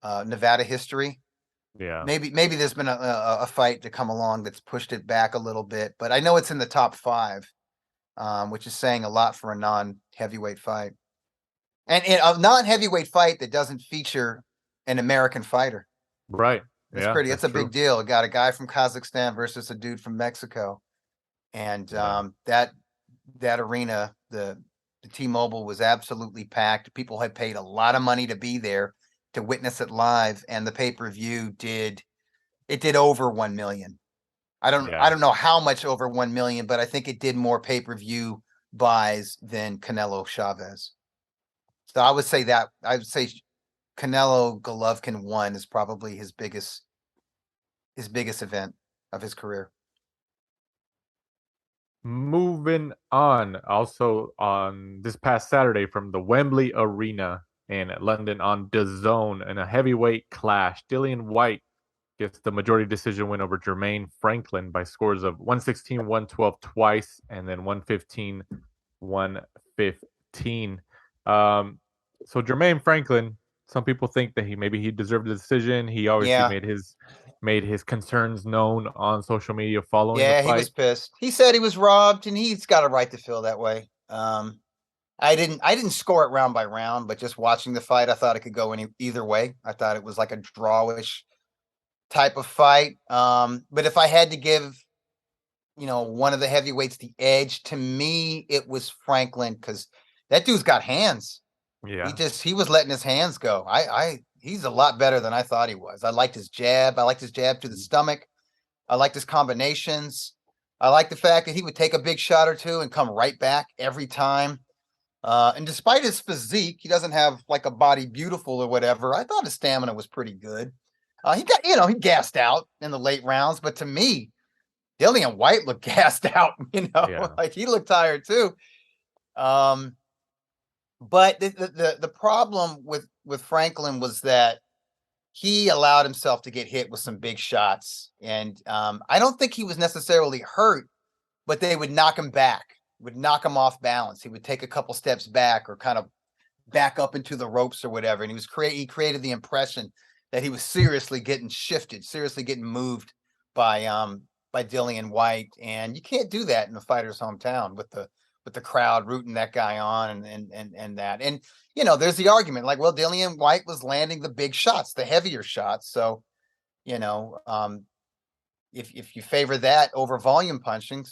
Nevada history. Yeah, maybe there's been a fight to come along that's pushed it back a little bit, but I know it's in the top 5, which is saying a lot for a non-heavyweight fight, and a non-heavyweight fight that doesn't feature an American fighter. Right. It's a big deal. It got a guy from Kazakhstan versus a dude from Mexico. And that arena, the T-Mobile, was absolutely packed. People had paid a lot of money to be there to witness it live, and the pay-per-view did over 1 million. I don't know how much over 1 million, but I think it did more pay-per-view buys than Canelo Chavez. So I would say Canelo Golovkin 1 is probably his biggest event of his career. Moving on, also on this past Saturday from the Wembley Arena in London on DAZN in a heavyweight clash, Dillian Whyte gets the majority decision win over Jermaine Franklin by scores of 116-112 twice, and then 115-115. So Jermaine Franklin, some people think that he deserved the decision. He obviously made his concerns known on social media following the fight. He was pissed. He said he was robbed, and he's got a right to feel that way. I didn't score it round by round, but just watching the fight, I thought it could go either way. I thought it was like a drawish type of fight. But if I had to give, one of the heavyweights the edge. To me, it was Franklin, because that dude's got hands. Yeah. He was letting his hands go. He's a lot better than I thought he was. I liked his jab. I liked his jab to the stomach. I liked his combinations. I liked the fact that he would take a big shot or two and come right back every time. And despite his physique, he doesn't have like a body beautiful or whatever. I thought his stamina was pretty good. He gassed out in the late rounds, but to me, Dillian White looked gassed out, like he looked tired too. But the problem with Franklin was that he allowed himself to get hit with some big shots. And I don't think he was necessarily hurt, but they would knock him back, would knock him off balance. He would take a couple steps back or kind of back up into the ropes or whatever. And he created the impression that he was seriously getting shifted, seriously getting moved by Dillian White. And you can't do that in the fighter's hometown with the crowd rooting that guy on and that. And, there's the argument like, well, Dillian White was landing the big shots, the heavier shots. So, if you favor that over volume punching,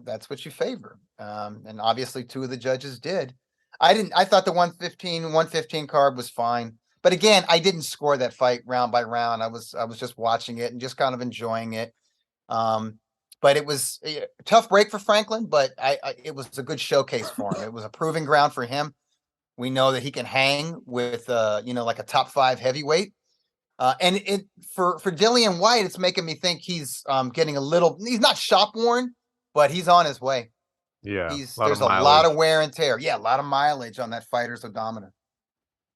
that's what you favor. And obviously 2 of the judges did. I thought the 115 card was fine. But again, I didn't score that fight round by round. I was just watching it and just kind of enjoying it. But it was a tough break for Franklin, but it was a good showcase for him. It was a proving ground for him. We know that he can hang with, like a top 5 heavyweight. And for Dillian White, it's making me think he's getting he's not shop worn, but he's on his way. Yeah. There's a lot of wear and tear. Yeah. A lot of mileage on that fighter's odometer.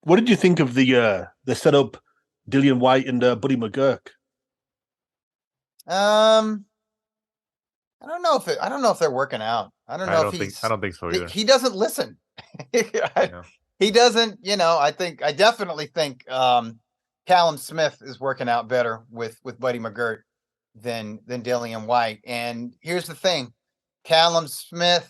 What did you think of the setup, Dillian White and Buddy McGurk? I don't know if they're working out. I don't know I don't think so either. He doesn't listen. He doesn't, I definitely think Callum Smith is working out better with Buddy McGirt than Dillian White. And here's the thing. Callum Smith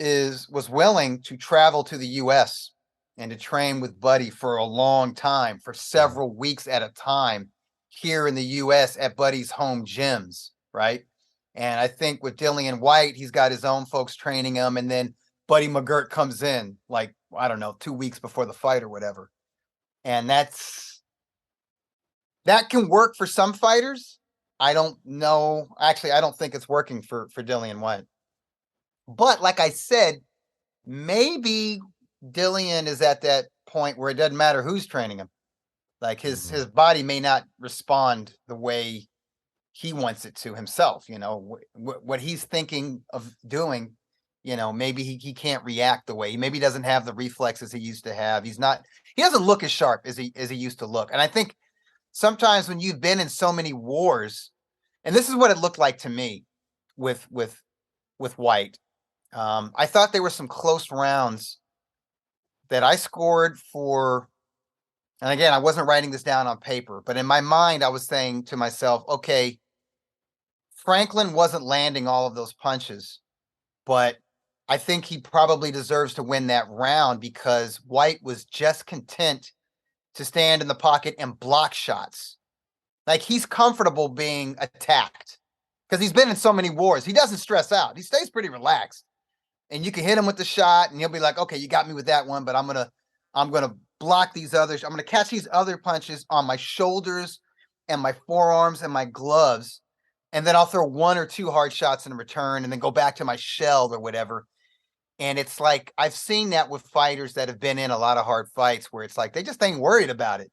was willing to travel to the US and to train with Buddy for a long time, for several weeks at a time here in the US at Buddy's home gyms, right? And I think with Dillian White, he's got his own folks training him, and then Buddy McGirt comes in, like, I don't know, 2 weeks before the fight or whatever. And that can work for some fighters. I don't know. Actually, I don't think it's working for Dillian White. But like I said, maybe Dillian is at that point where it doesn't matter who's training him. Like his body may not respond the way he wants it to himself. What he's thinking of doing, maybe he can't react the way maybe he doesn't have the reflexes he used to have. He doesn't look as sharp as he used to look. And I think sometimes when you've been in so many wars, and this is what it looked like to me with White. I thought there were some close rounds that I scored for, and again, I wasn't writing this down on paper, but in my mind, I was saying to myself, okay, Franklin wasn't landing all of those punches, but I think he probably deserves to win that round because White was just content to stand in the pocket and block shots. Like he's comfortable being attacked because he's been in so many wars. He doesn't stress out. He stays pretty relaxed. And you can hit him with the shot and he'll be like, okay, you got me with that one, but I'm going to block these others. I'm going to catch these other punches on my shoulders and my forearms and my gloves. And then I'll throw 1 or 2 hard shots in return and then go back to my shell or whatever. And it's like, I've seen that with fighters that have been in a lot of hard fights where it's like, they just ain't worried about it.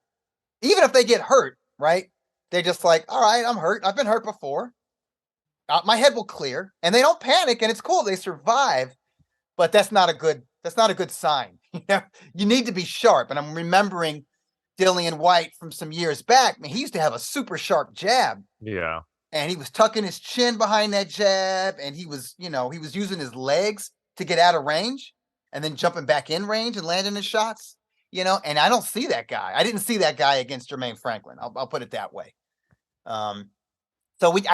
Even if they get hurt, right? They're just like, all right, I'm hurt. I've been hurt before. My head will clear, and they don't panic, and it's cool. They survive, but that's not a good sign. You need to be sharp. And I'm remembering Dillian White from some years back. Man, he used to have a super sharp jab. Yeah. And he was tucking his chin behind that jab, and he was using his legs to get out of range and then jumping back in range and landing his shots, and I don't see that guy. I didn't see that guy against Jermaine Franklin. I'll put it that way. I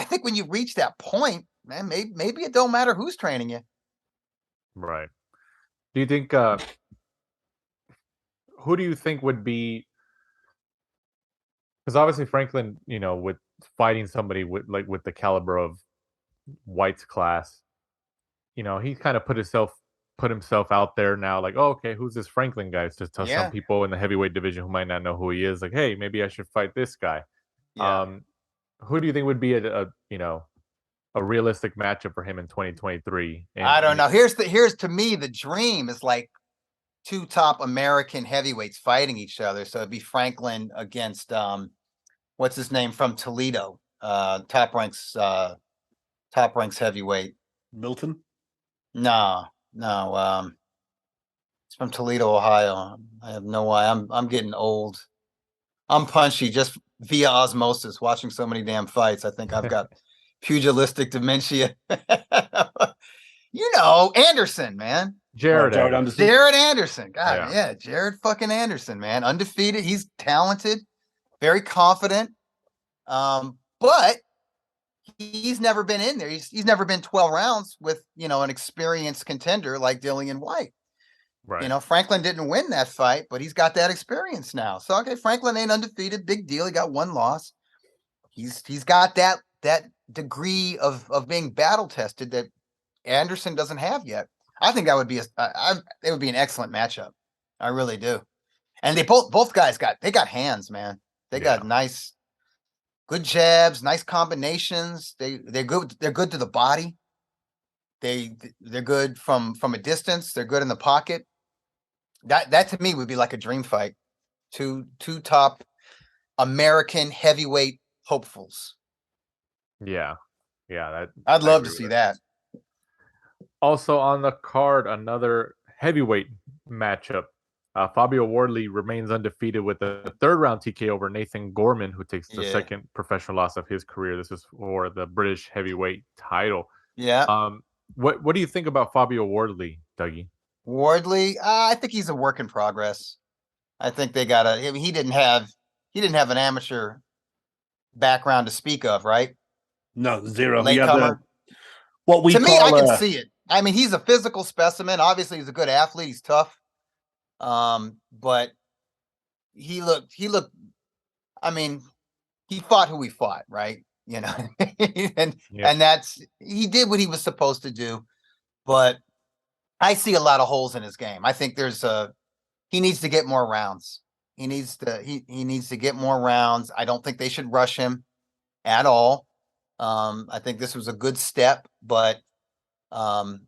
think when you reach that point, man, maybe it don't matter who's training you. Right. Do you think, who do you think would be, because obviously Franklin, with fighting somebody with the caliber of White's class. He kind of put himself out there now, like, oh, okay, who's this Franklin guy? To tell some people in the heavyweight division who might not know who he is, like, hey, maybe I should fight this guy. Yeah. Who do you think would be a realistic matchup for him in 2023? I don't know. Here's to me the dream is like two top American heavyweights fighting each other. So it'd be Franklin against what's his name from Toledo, top ranks heavyweight. Milton? No. It's from Toledo, Ohio. I have no why. I'm getting old. I'm punchy just via osmosis, watching so many damn fights. I think I've got pugilistic dementia. Anderson, man. Jared Anderson. Jared Anderson. God, yeah, Jared fucking Anderson, man. Undefeated. He's talented, very confident. But he's never been in there. He's never been 12 rounds with, an experienced contender like Dillian White. Right. Franklin didn't win that fight, but he's got that experience now. So, okay, Franklin ain't undefeated. Big deal. He got one loss. He's got that degree of being battle tested that Anderson doesn't have yet. I think that would be it would be an excellent matchup. I really do. And they both guys got hands, man. They got nice, good jabs, nice combinations. They're good to the body. They're good from a distance. They're good in the pocket. That to me would be like a dream fight. Two top American heavyweight hopefuls. Yeah. I'd love to see that. Also on the card, another heavyweight matchup. Fabio Wardley remains undefeated with a third-round TK over Nathan Gorman, who takes the second professional loss of his career. This is for the British heavyweight title. Yeah. What do you think about Fabio Wardley, Dougie? Wardley, I think he's a work in progress. I think they he didn't have an amateur background to speak of, right? No, zero. Latecomer. To me, I can see it. I mean, he's a physical specimen. Obviously, he's a good athlete. He's tough. But he looked. I mean, he fought who he fought, right? And he did what he was supposed to do. But I see a lot of holes in his game. I think he needs to get more rounds. He needs to get more rounds. I don't think they should rush him at all. I think this was a good step, but I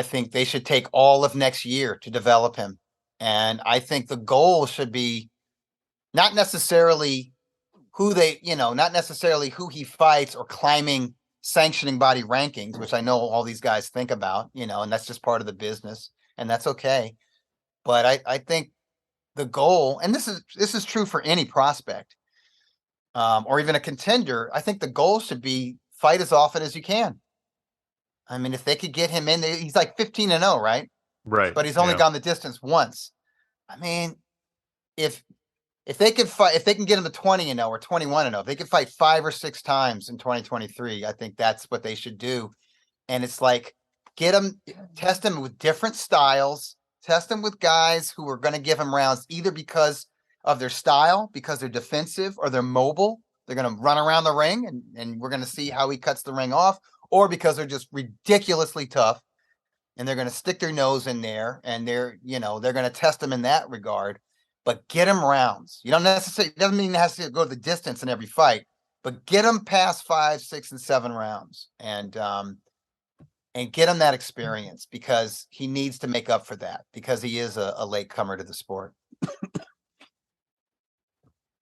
think they should take all of next year to develop him. And I think the goal should be not necessarily who he fights or climbing sanctioning body rankings, which I know all these guys think about, and that's just part of the business, and that's okay. But I think the goal, and this is true for any prospect, or even a contender, I think the goal should be fight as often as you can. I mean, if they could get him in there, he's like 15-0, right? Right. But he's only gone the distance once. I mean, if they can fight, if they can get him to 20-0 or 21-0, if they could fight 5 or 6 times in 2023, I think that's what they should do. And it's like, test him with different styles, test him with guys who are going to give him rounds, either because of their style, because they're defensive or they're mobile. They're going to run around the ring and we're going to see how he cuts the ring off, or because they're just ridiculously tough and they're going to stick their nose in there and they're going to test him in that regard. But get him rounds. You don't necessarily, doesn't mean it has to go the distance in every fight, but get him past 5, 6, and 7 rounds and get him that experience, because he needs to make up for that, because he is a latecomer to the sport.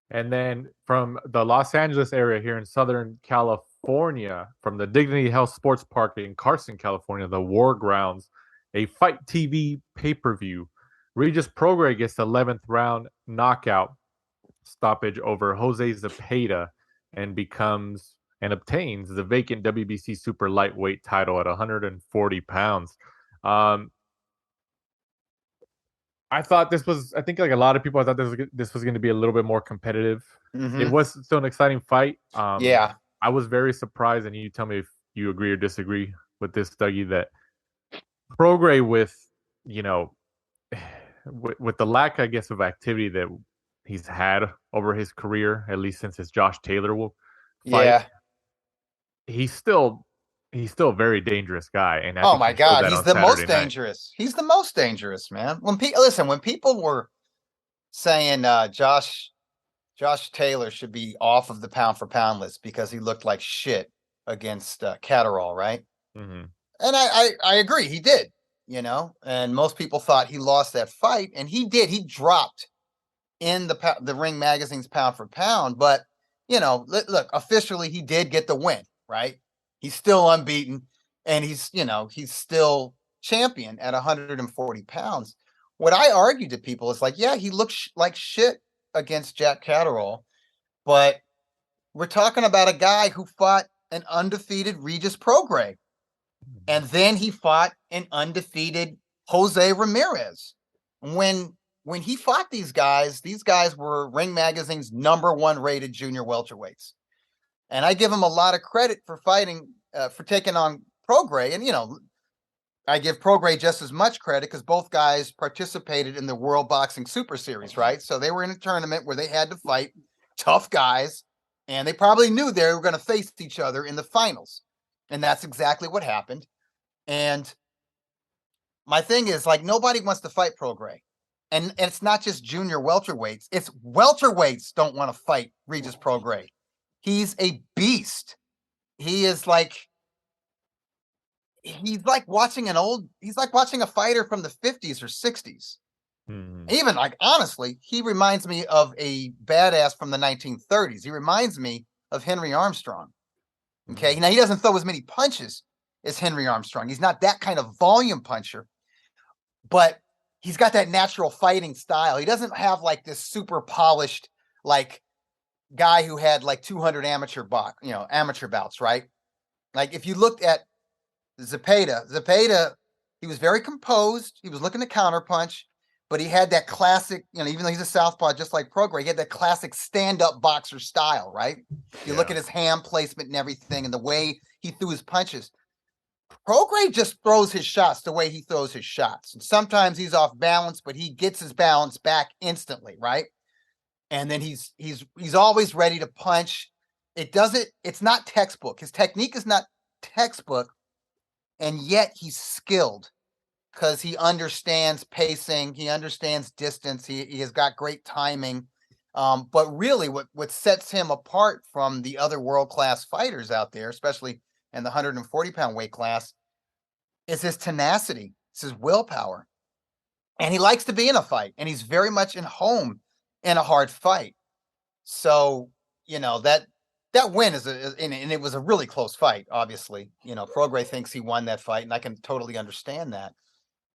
And then from the Los Angeles area here in Southern California, from the Dignity Health Sports Park in Carson, California, the War Grounds, a Fight TV pay-per-view. Regis Prograis gets the 11th round knockout stoppage over Jose Zepeda and obtains the vacant WBC super lightweight title at 140 pounds. I thought I think like a lot of people, I thought this was going to be a little bit more competitive. Mm-hmm. It was still an exciting fight. I was very surprised, and you tell me if you agree or disagree with this, Dougie, that Prograis with the lack, I guess, of activity that he's had over his career, at least since his Josh Taylor fight, he's still he's still a very dangerous guy. And I Oh think my he showed God, that he's on the most Saturday night. dangerous. He's the most dangerous, man. When people were saying Josh Taylor should be off of the pound for pound list because he looked like shit against Catterall, right? Mm-hmm. And I agree, he did, and most people thought he lost that fight, and he did. He dropped in the Ring Magazine's pound for pound, but look, officially he did get the win, right? He's still unbeaten, and he's still champion at 140 pounds. What I argue to people is like, yeah, he looks like shit against Jack Catterall, but we're talking about a guy who fought an undefeated Regis Prograis. And then he fought an undefeated Jose Ramirez. When he fought these guys were Ring Magazine's #1 rated junior welterweights. And I give him a lot of credit for fighting, for taking on Prograis. And, I give Prograis just as much credit because both guys participated in the World Boxing Super Series, right? So they were in a tournament where they had to fight tough guys, and they probably knew they were going to face each other in the finals. And that's exactly what happened. And my thing is, like, nobody wants to fight Prograis. And it's not just junior welterweights. It's welterweights don't want to fight Regis Prograis. He's a beast. He's like watching a fighter from the 50s or 60s. Mm-hmm. Even, like, honestly, he reminds me of a badass from the 1930s. He reminds me of Henry Armstrong. Okay. Now, he doesn't throw as many punches as Henry Armstrong. He's not that kind of volume puncher, but he's got that natural fighting style. He doesn't have like this super polished, like, guy who had like 200 amateur bouts, right? Like, if you looked at Zepeda, he was very composed. He was looking to counterpunch, but he had that classic, even though he's a southpaw, just like Prograis, he had that classic stand-up boxer style, right? You look at his hand placement and everything and the way he threw his punches. Prograis just throws his shots the way he throws his shots. And sometimes he's off balance, but he gets his balance back instantly, right? And then he's always ready to punch. It's not textbook. His technique is not textbook, and yet he's skilled because he understands pacing, he understands distance, he has got great timing. But really what sets him apart from the other world-class fighters out there, especially in the 140-pound weight class, is his tenacity, it's his willpower. And he likes to be in a fight, and he's very much in home in a hard fight. So, that win and it was a really close fight, obviously. Prograis thinks he won that fight, and I can totally understand that.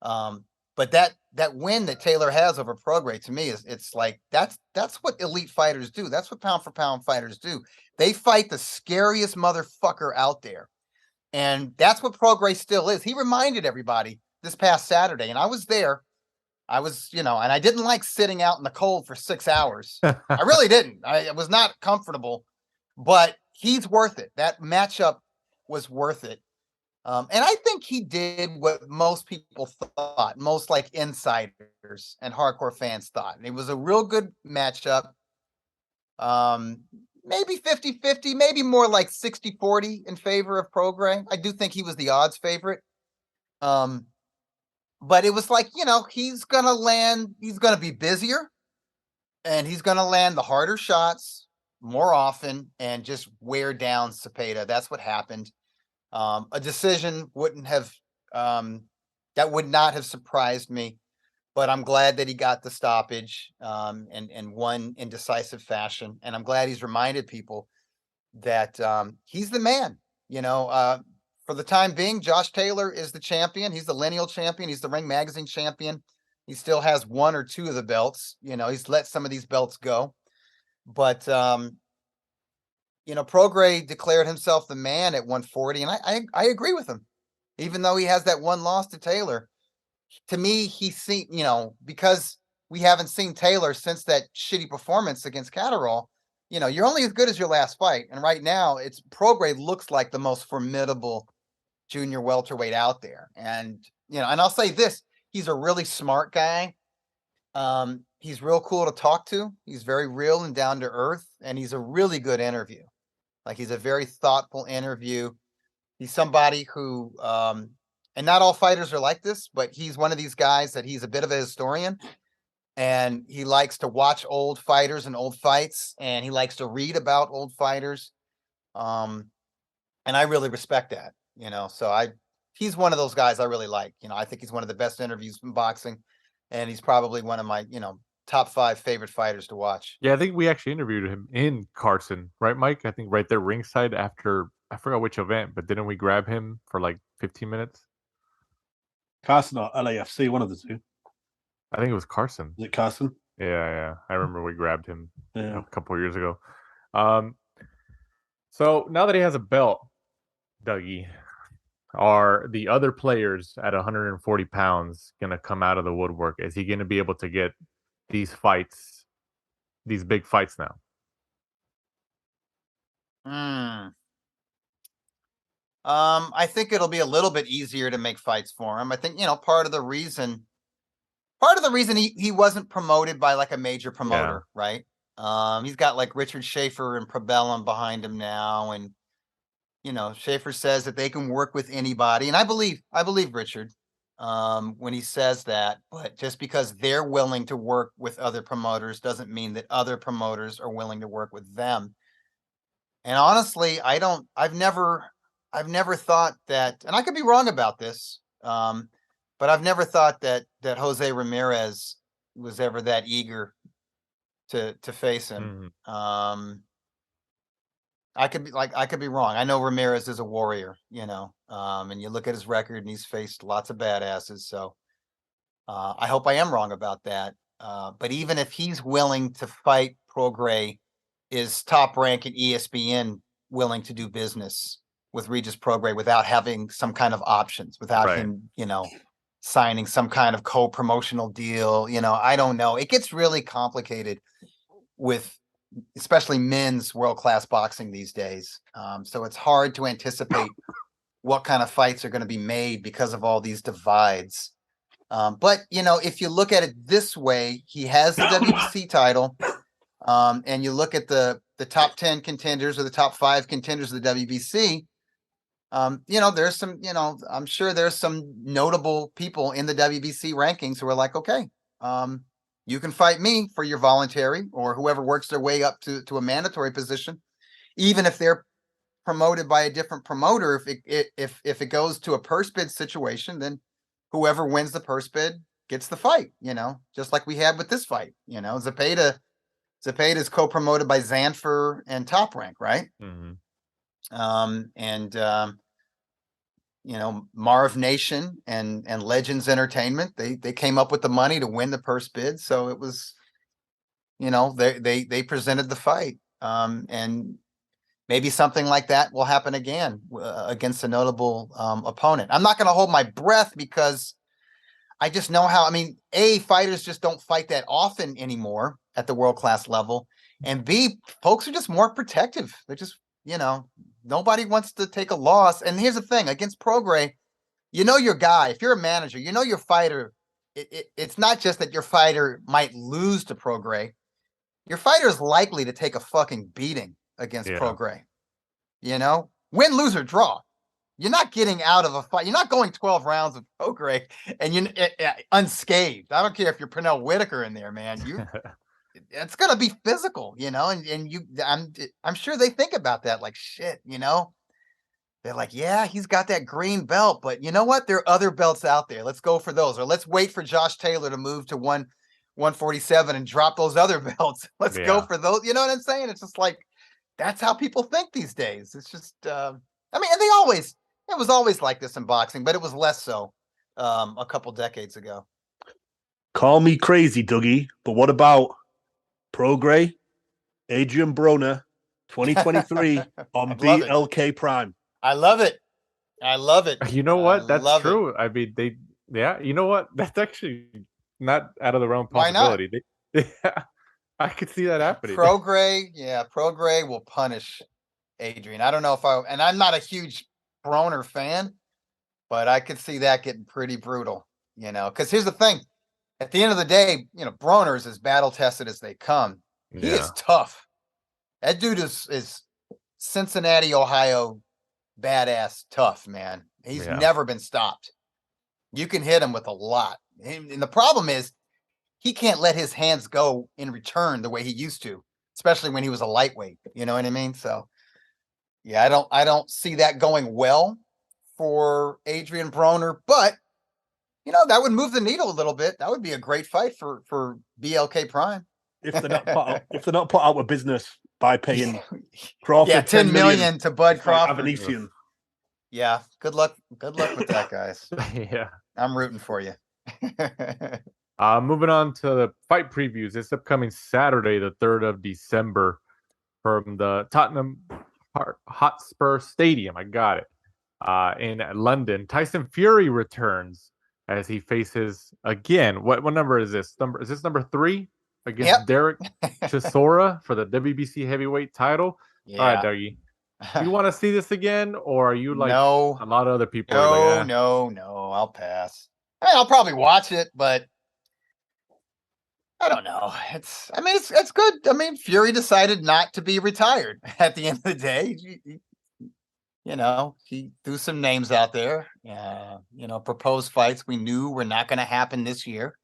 But that win that Taylor has over Prograis, to me, it's like that's what elite fighters do. That's what pound for pound fighters do. They fight the scariest motherfucker out there. And that's what Prograis still is. He reminded everybody this past Saturday, and I was there. I was, and I didn't like sitting out in the cold for 6 hours. I really didn't. I was not comfortable, but he's worth it. That matchup was worth it. And I think he did what most people thought, most like insiders and hardcore fans thought. And it was a real good matchup. Maybe 50-50, maybe more like 60-40 in favor of Prograis. I do think he was the odds favorite. But it was like, he's going to be busier, and he's going to land the harder shots more often and just wear down Zepeda. That's what happened. A decision would not have surprised me, but I'm glad that he got the stoppage, and won in decisive fashion. And I'm glad he's reminded people that he's the man. For the time being, Josh Taylor is the champion. He's the lineal champion. He's the Ring Magazine champion. He still has 1 or 2 of the belts. He's let some of these belts go. But, Prograis declared himself the man at 140, and I agree with him. Even though he has that one loss to Taylor, to me, he's seen, because we haven't seen Taylor since that shitty performance against Catterall, you're only as good as your last fight. And right now, Prograis looks like the most formidable junior welterweight out there. And, and I'll say this, he's a really smart guy. He's real cool to talk to. He's very real and down to earth, and he's a really good interview. Like, he's a very thoughtful interview. He's somebody who, and not all fighters are like this, but he's one of these guys that he's a bit of a historian, and he likes to watch old fighters and old fights, and he likes to read about old fighters. And I really respect that, so he's one of those guys I really like. I think he's one of the best interviews in boxing, and he's probably one of my, top 5 favorite fighters to watch. Yeah, I think we actually interviewed him in Carson, right, Mike? I think right there ringside after, I forgot which event, but didn't we grab him for like 15 minutes? Carson or LAFC, one of the two. I think it was Carson. Is it Carson? Yeah. I remember we grabbed him Yeah. a couple of years ago. So now that he has a belt, Dougie, are the other players at 140 pounds going to come out of the woodwork? Is he going to be able to get these fights, these big fights now? I think it'll be a little bit easier to make fights for him. I think, part of the reason he wasn't promoted by like a major promoter, right? He's got like Richard Schaefer and Probellum behind him now, and Schaefer says that they can work with anybody, and I believe Richard when he says that. But just because they're willing to work with other promoters doesn't mean that other promoters are willing to work with them. And honestly, I've never thought that, and I could be wrong about this, but I've never thought that Jose Ramirez was ever that eager to face him. I could be wrong. I know Ramirez is a warrior, and you look at his record and he's faced lots of badasses. So I hope I am wrong about that. But even if he's willing to fight Prograis, is Top Rank and ESPN willing to do business with Regis Prograis without having some kind of options, without him, signing some kind of co-promotional deal? I don't know. It gets really complicated with especially men's world-class boxing these days. So it's hard to anticipate what kind of fights are going to be made because of all these divides. But, if you look at it this way, he has the WBC title, and you look at the top 10 contenders or the top 5 contenders of the WBC, there's some, I'm sure there's some notable people in the WBC rankings who are like, okay, you can fight me for your voluntary, or whoever works their way up to a mandatory position, even if they're promoted by a different promoter. If it goes to a purse bid situation, then whoever wins the purse bid gets the fight. Just like we had with this fight. Zepeda is co-promoted by Zanfer and Top Rank, right? Marv Nation and Legends Entertainment, they came up with the money to win the purse bid. So it was, they presented the fight. And maybe something like that will happen again against a notable opponent. I'm not going to hold my breath because I just know how, fighters just don't fight that often anymore at the world-class level. And B, folks are just more protective. They're just, nobody wants to take a loss. And here's the thing, against Prograis, your guy, if you're a manager, your fighter, it's not just that your fighter might lose to Prograis. Your fighter is likely to take a fucking beating against Prograis. Win, lose, or draw. You're not getting out of a fight. You're not going 12 rounds with Prograis and you unscathed. I don't care if you're Pernell Whitaker in there, man. It's gonna be physical, I'm sure they think about that, like, shit, they're like, yeah, he's got that green belt, but you know what? There are other belts out there. Let's go for those, or let's wait for Josh Taylor to move to 147 and drop those other belts. Let's go for those. You know what I'm saying? It's just like, that's how people think these days. It's just, and it was always like this in boxing, but it was less so a couple decades ago. Call me crazy, Dougie, but what about Prograis, Adrian Broner, 2023 on BLK Prime? I love it. You know what? That's true. You know what? That's actually not out of the realm possibility. Why not? I could see that happening. Prograis will punish Adrian. I don't know and I'm not a huge Broner fan, but I could see that getting pretty brutal, because here's the thing. At the end of the day, Broner is as battle tested as they come. He is tough. That dude is Cincinnati, Ohio badass tough, man. He's never been stopped. You can hit him with a lot. And the problem is he can't let his hands go in return the way he used to, especially when he was a lightweight. You know what I mean? So yeah, I don't see that going well for Adrian Broner, but that would move the needle a little bit. That would be a great fight for BLK Prime. If they're not put out of business by paying Crawford $10 million to Bud Crawford. Avanesian. Yeah, good luck with that, guys. Yeah, I'm rooting for you. Moving on to the fight previews. This upcoming Saturday, the 3rd of December, from the Tottenham Hotspur Stadium. I got it. In London, Tyson Fury returns as he faces again. What number is this? Is this number 3 against Derek Chisora for the WBC heavyweight title? Yeah. All right, Dougie. Do you want to see this again, or are you like no, a lot of other people? No, I'll pass. I'll probably watch it, but I don't know. It's good. I mean, Fury decided not to be retired at the end of the day. He threw some names out there. Proposed fights we knew were not going to happen this year.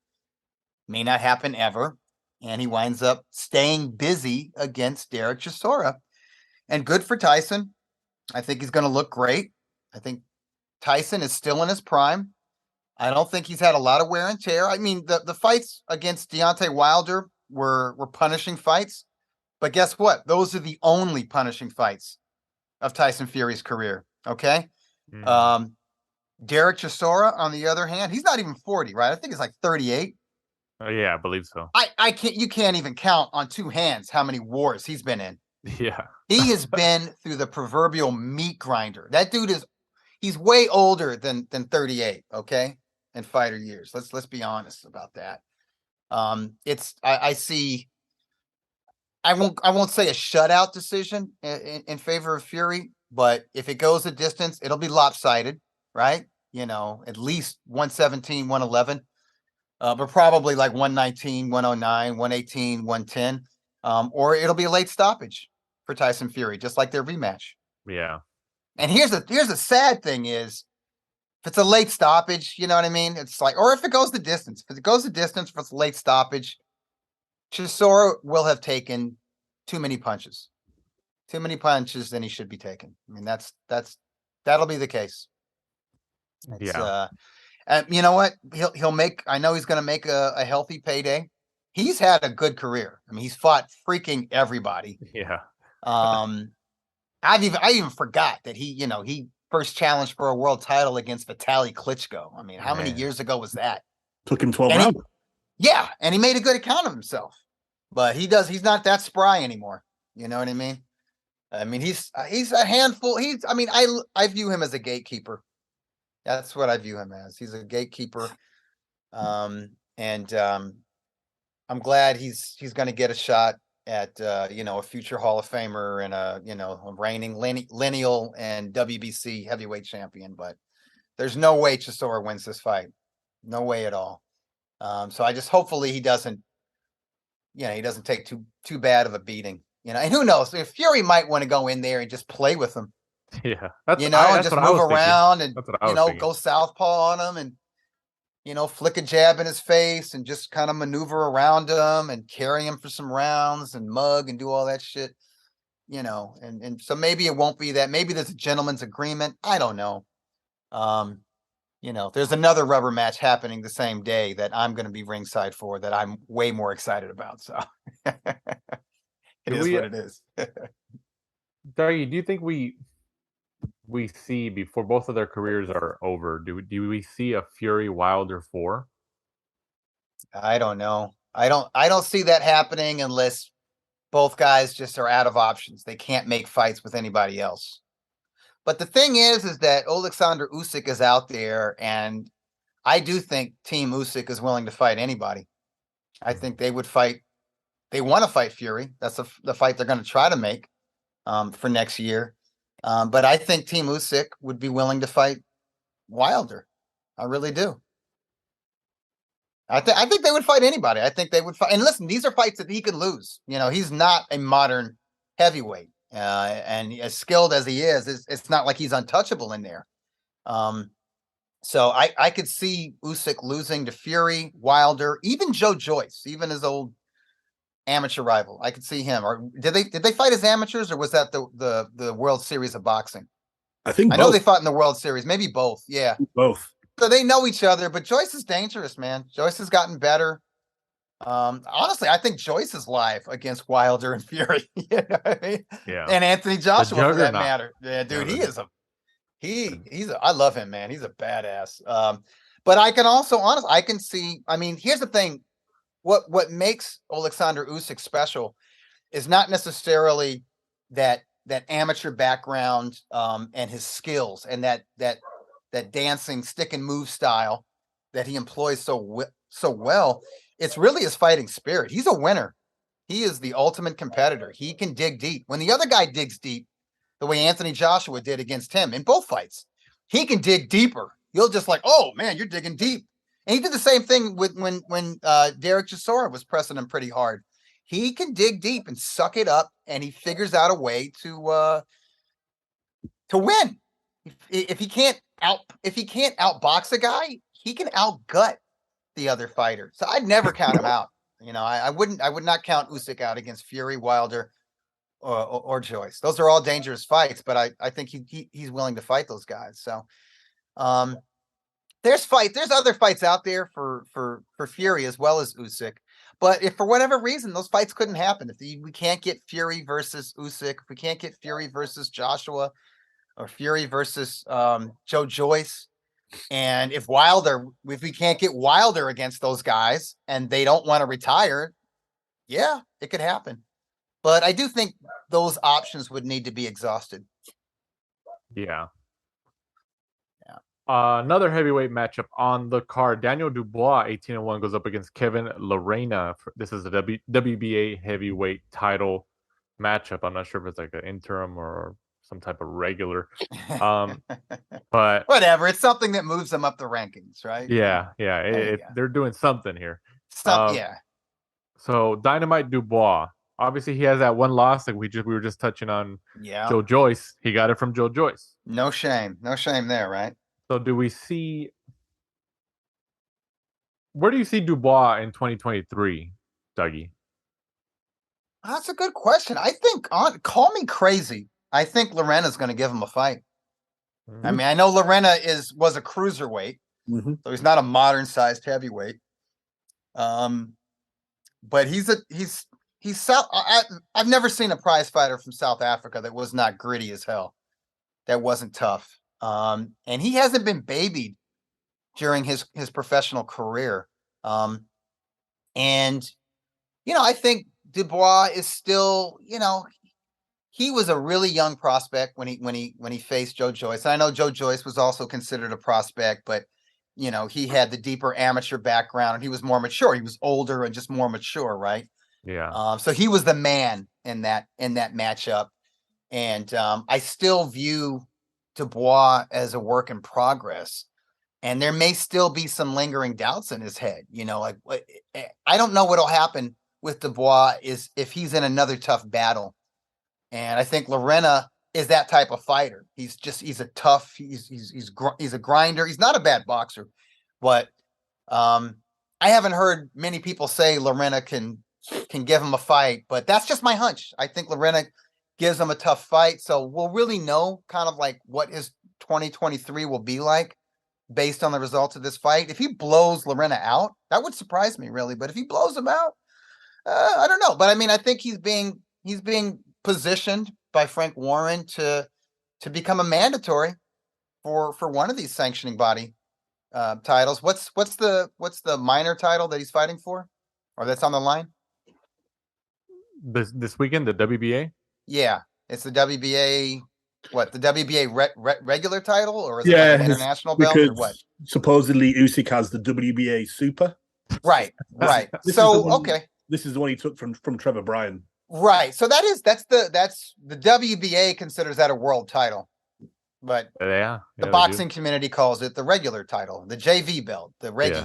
May not happen ever. And he winds up staying busy against Derek Chisora. And good for Tyson. I think he's going to look great. I think Tyson is still in his prime. I don't think he's had a lot of wear and tear. I mean, the fights against Deontay Wilder were punishing fights. But guess what? Those are the only punishing fights of Tyson Fury's career. Okay? Derek Chisora, on the other hand, he's not even 40, right? I think it's like 38. Yeah, I believe so. You can't even count on two hands how many wars he's been in. Yeah. He has been through the proverbial meat grinder. That dude he's way older than 38, okay? In fighter years. Let's be honest about that. I see I won't say a shutout decision in favor of Fury, but if it goes a distance, it'll be lopsided, right? At least 117, 111. But probably like 119, 109, 118, 110. Or it'll be a late stoppage for Tyson Fury, just like their rematch. Yeah. And here's the sad thing is, if it's a late stoppage, you know what I mean? It's like, or if it goes the distance. If it goes the distance, if it's a late stoppage, Chisora will have taken too many punches. Too many punches than he should be taking. I mean, that'll be the case. And you know what? He'll make. I know he's going to make a healthy payday. He's had a good career. I mean, he's fought freaking everybody. Yeah. I even forgot that he first challenged for a world title against Vitaly Klitschko. I mean, how many years ago was that? Took him 12 rounds. Yeah, and he made a good account of himself. But he's not that spry anymore. You know what I mean? I mean, he's a handful. I view him as a gatekeeper. That's what I view him as. He's a gatekeeper. And I'm glad he's going to get a shot at a future Hall of Famer and a reigning lineal and WBC heavyweight champion. But there's no way Chisora wins this fight. No way at all. So I just hopefully he doesn't take too bad of a beating. And who knows? If Fury might want to go in there and just play with him. Yeah. And just move around and go southpaw on him and flick a jab in his face and just kind of maneuver around him and carry him for some rounds and mug and do all that shit. And so maybe it won't be that. Maybe there's a gentleman's agreement. I don't know. There's another rubber match happening the same day that I'm going to be ringside for that I'm way more excited about. So it is what it is. Dougie, do you think we see before both of their careers are over? Do we see a Fury Wilder 4? I don't know. I don't see that happening unless both guys just are out of options. They can't make fights with anybody else. But the thing is that Alexander Usyk is out there, and I do think Team Usyk is willing to fight anybody. I think they would fight. They want to fight Fury. That's the fight they're going to try to make for next year. But I think Team Usyk would be willing to fight Wilder. I really do. I think they would fight anybody. I think they would fight. And listen, these are fights that he could lose. He's not a modern heavyweight. and as skilled as he is, it's not like he's untouchable in there. So I could see Usyk losing to Fury, Wilder, even Joe Joyce, even his old amateur rival. I could see him. Or did they fight as amateurs, or was that the World Series of Boxing? I think I know they fought in the World Series, maybe both. Yeah, both. So they know each other, but Joyce is dangerous, man. Joyce has gotten better. Honestly, I think Joyce is live against Wilder and Fury. You know what I mean? Yeah. And Anthony Joshua, for that juggernaut. matter. Yeah, dude, I love him, man. He's a badass. But I can also I can see. I mean, here's the thing: what makes Alexander Usyk special is not necessarily that amateur background and his skills and that dancing stick and move style that he employs so well. It's really his fighting spirit. He's a winner. He is the ultimate competitor. He can dig deep. When the other guy digs deep, the way Anthony Joshua did against him in both fights, he can dig deeper. You'll just like, oh man, you're digging deep. And he did the same thing with when Derek Chisora was pressing him pretty hard. He can dig deep and suck it up, and he figures out a way to win. If he can't outbox a guy, he can outgut the other fighter. So I'd never count him out. You know, I would not count Usyk out against Fury, Wilder, or Joyce. Those are all dangerous fights, but I think he's willing to fight those guys. So there's other fights out there for Fury as well as Usyk. But if for whatever reason those fights couldn't happen, if we can't get Fury versus Usyk, if we can't get Fury versus Joshua, or Fury versus Joe Joyce, and if we can't get Wilder against those guys and they don't want to retire, yeah, it could happen. But I do think those options would need to be exhausted. Yeah. Another heavyweight matchup on the card. Daniel Dubois, 18-1, goes up against Kevin Lerena. This is the WBA heavyweight title matchup. I'm not sure if it's like an interim or some type of regular. But whatever. It's something that moves them up the rankings, right? Yeah. They're doing something here. Yeah. So Dynamite Dubois. Obviously, he has that one loss that we were just touching on. Yeah. Joe Joyce. He got it from Joe Joyce. No shame there, right? So do we see? Where do you see Dubois in 2023, Dougie? That's a good question. I think call me crazy. I think Lorena's going to give him a fight. Mm-hmm. I mean, I know Lorena was a cruiserweight, so he's not a modern sized heavyweight. But he's South. I've never seen a prize fighter from South Africa that was not gritty as hell, that wasn't tough. And he hasn't been babied during his professional career. And I think Dubois is still, he was a really young prospect when he faced Joe Joyce. And I know Joe Joyce was also considered a prospect, but he had the deeper amateur background and he was more mature. He was older and just more mature, right? Yeah. So he was the man in that matchup. And I still view Dubois as a work in progress. And there may still be some lingering doubts in his head. I don't know what'll happen with Dubois is if he's in another tough battle. And I think Lorena is that type of fighter. He's a tough, he's a grinder. He's not a bad boxer, but I haven't heard many people say Lorena can give him a fight, but that's just my hunch. I think Lorena gives him a tough fight. So we'll really know kind of like what his 2023 will be like based on the results of this fight. If he blows Lorena out, that would surprise me really. But if he blows him out, I don't know. But I mean, I think he's being positioned by Frank Warren to become a mandatory for one of these sanctioning body titles. What's the minor title that he's fighting for, or that's on the line this weekend? The WBA. Yeah, it's the WBA. What, the WBA regular title, or is it like an international belt, or what? Supposedly Usyk has the WBA Super. Right. This is the one he took from Trevor Bryan. Right. So that's the WBA considers that a world title, but the boxing community calls it the regular title, the JV belt, the Reggie.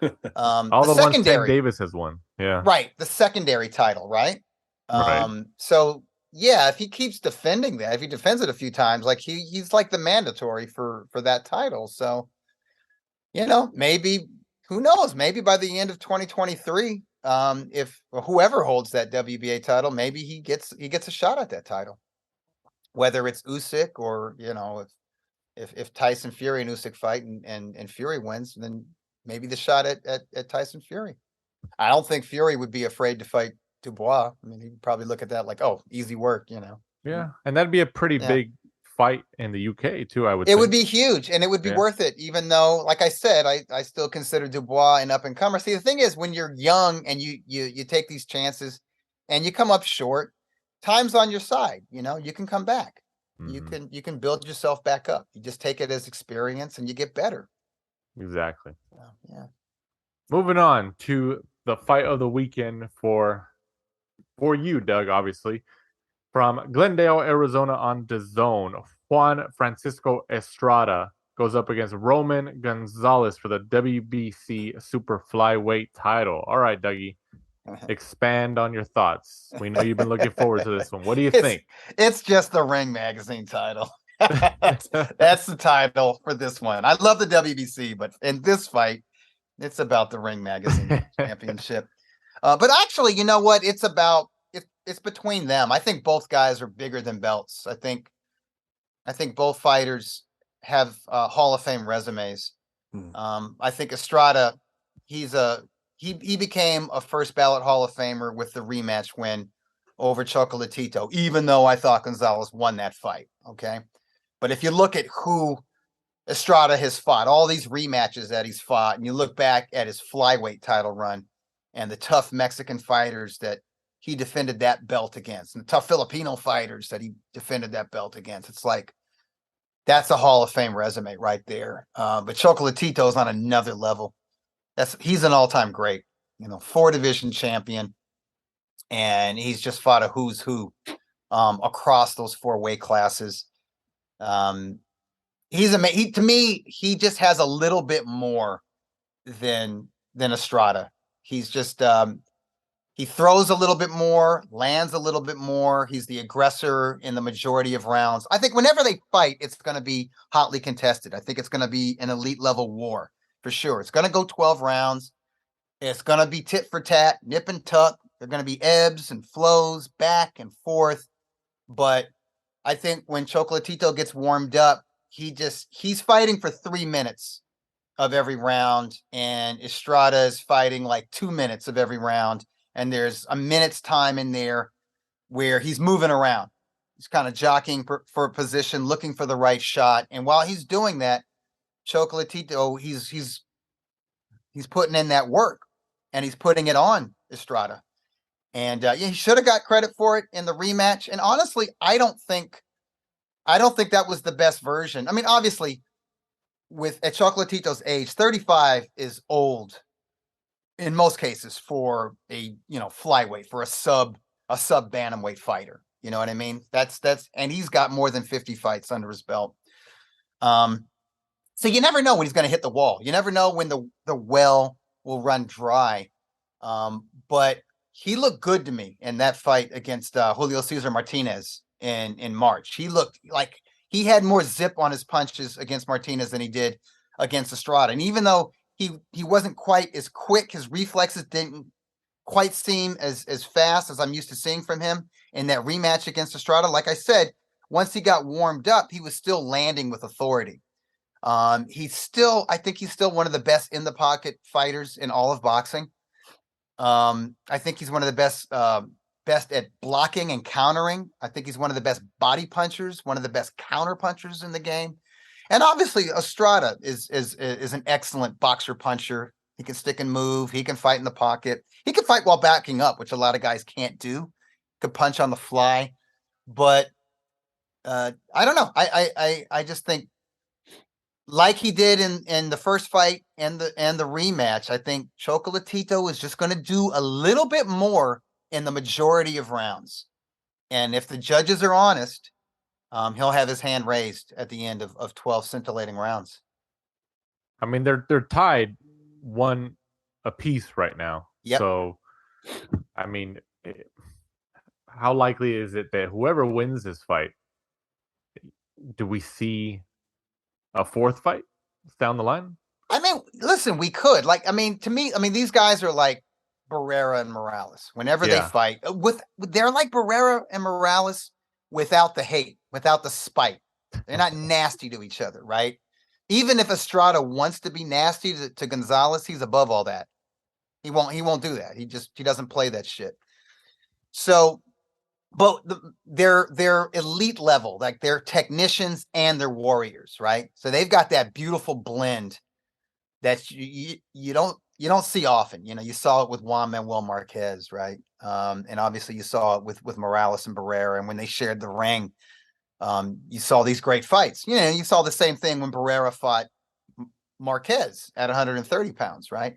Yeah. All the secondary ones Tank Davis has won. Yeah. Right. The secondary title. Right. Right. So yeah, if he keeps defending that, if he defends it a few times, like he's like the mandatory for that title. So, maybe, who knows? Maybe by the end of 2023, if whoever holds that WBA title, maybe he gets a shot at that title. Whether it's Usyk or, if Tyson Fury and Usyk fight and Fury wins, then maybe the shot at Tyson Fury. I don't think Fury would be afraid to fight Dubois. I mean, he'd probably look at that like, oh, easy work, Yeah, and that'd be a pretty big fight in the UK too, I would It think. would be huge, and it would be worth it, even though, like I said, I still consider Dubois an up-and-comer. See, the thing is, when you're young and you take these chances and you come up short, time's on your side. You can come back. Mhm. You can build yourself back up. You just take it as experience and you get better. Exactly. Yeah. Moving on to the fight of the weekend for you, Doug, obviously. From Glendale, Arizona on DAZN, Juan Francisco Estrada goes up against Roman Gonzalez for the WBC Super Flyweight title. All right, Dougie, expand on your thoughts. We know you've been looking forward to this one. What do you think? It's just the Ring Magazine title. That's the title for this one. I love the WBC, but in this fight, it's about the Ring Magazine championship. But actually, you know what? It's about it's between them. I think both guys are bigger than belts. I think both fighters have Hall of Fame resumes. I think Estrada, he became a first ballot Hall of Famer with the rematch win over Chocolatito, even though I thought Gonzalez won that fight. Okay. But if you look at who Estrada has fought, all these rematches that he's fought, and you look back at his flyweight title run and the tough Mexican fighters that he defended that belt against, and the tough Filipino fighters that he defended that belt against, it's like, that's a Hall of Fame resume right there. But Chocolatito is on another level. He's an all-time great, 4-division champion, and he's just fought a who's who across those 4 weight classes. He's amazing. To me, he just has a little bit more than Estrada. He's just he throws a little bit more, lands a little bit more. He's the aggressor in the majority of rounds. I think whenever they fight, it's going to be hotly contested. I think it's going to be an elite level war for sure. It's going to go 12 rounds. It's going to be tit for tat, nip and tuck. They're going to be ebbs and flows back and forth. But I think when Chocolatito gets warmed up, he's fighting for 3 minutes of every round, and Estrada is fighting like 2 minutes of every round. And there's a minute's time in there where he's moving around. He's kind of jockeying for a position, looking for the right shot. And while he's doing that, Chocolatito, he's putting in that work, and he's putting it on Estrada. And he should have got credit for it in the rematch. And honestly, I don't think that was the best version. I mean, obviously, at Chocolatito's age, 35 is old in most cases for a flyweight, for a sub bantamweight fighter. You know what I mean? That's and he's got more than 50 fights under his belt. So you never know when he's going to hit the wall. You never know when the well will run dry. But he looked good to me in that fight against Julio Cesar Martinez in March. He looked like he had more zip on his punches against Martinez than he did against Estrada. And even though he wasn't quite as quick, his reflexes didn't quite seem as fast as I'm used to seeing from him in that rematch against Estrada. Like I said, once he got warmed up, he was still landing with authority. I think he's still one of the best in the pocket fighters in all of boxing. I think he's one of the best at blocking and countering. I think he's one of the best body punchers, one of the best counter punchers in the game. And obviously Estrada is an excellent boxer puncher. He can stick and move. He can fight in the pocket. He can fight while backing up, which a lot of guys can't do. Could punch on the fly. But I don't know. I just think, like he did in the first fight and the rematch, I think Chocolatito is just going to do a little bit more in the majority of rounds. And if the judges are honest, he'll have his hand raised at the end of 12 scintillating rounds. I mean, they're tied 1 apiece right now. Yep. So, I mean, how likely is it that whoever wins this fight, do we see a fourth fight down the line? I mean, listen, we could. Like, I mean, to me, I mean, these guys are like Barrera and Morales. Whenever they fight, they're like Barrera and Morales without the hate, without the spite. They're not nasty to each other, right? Even if Estrada wants to be nasty to Gonzalez, he's above all that. He won't do that. He doesn't play that shit. So, but they're elite level, like they're technicians and they're warriors, right? So they've got that beautiful blend that you don't see often. You know, you saw it with Juan Manuel Marquez, right? And obviously you saw it with Morales and Barrera, and when they shared the ring, you saw these great fights. You know, you saw the same thing when Barrera fought Marquez at 130 pounds, right?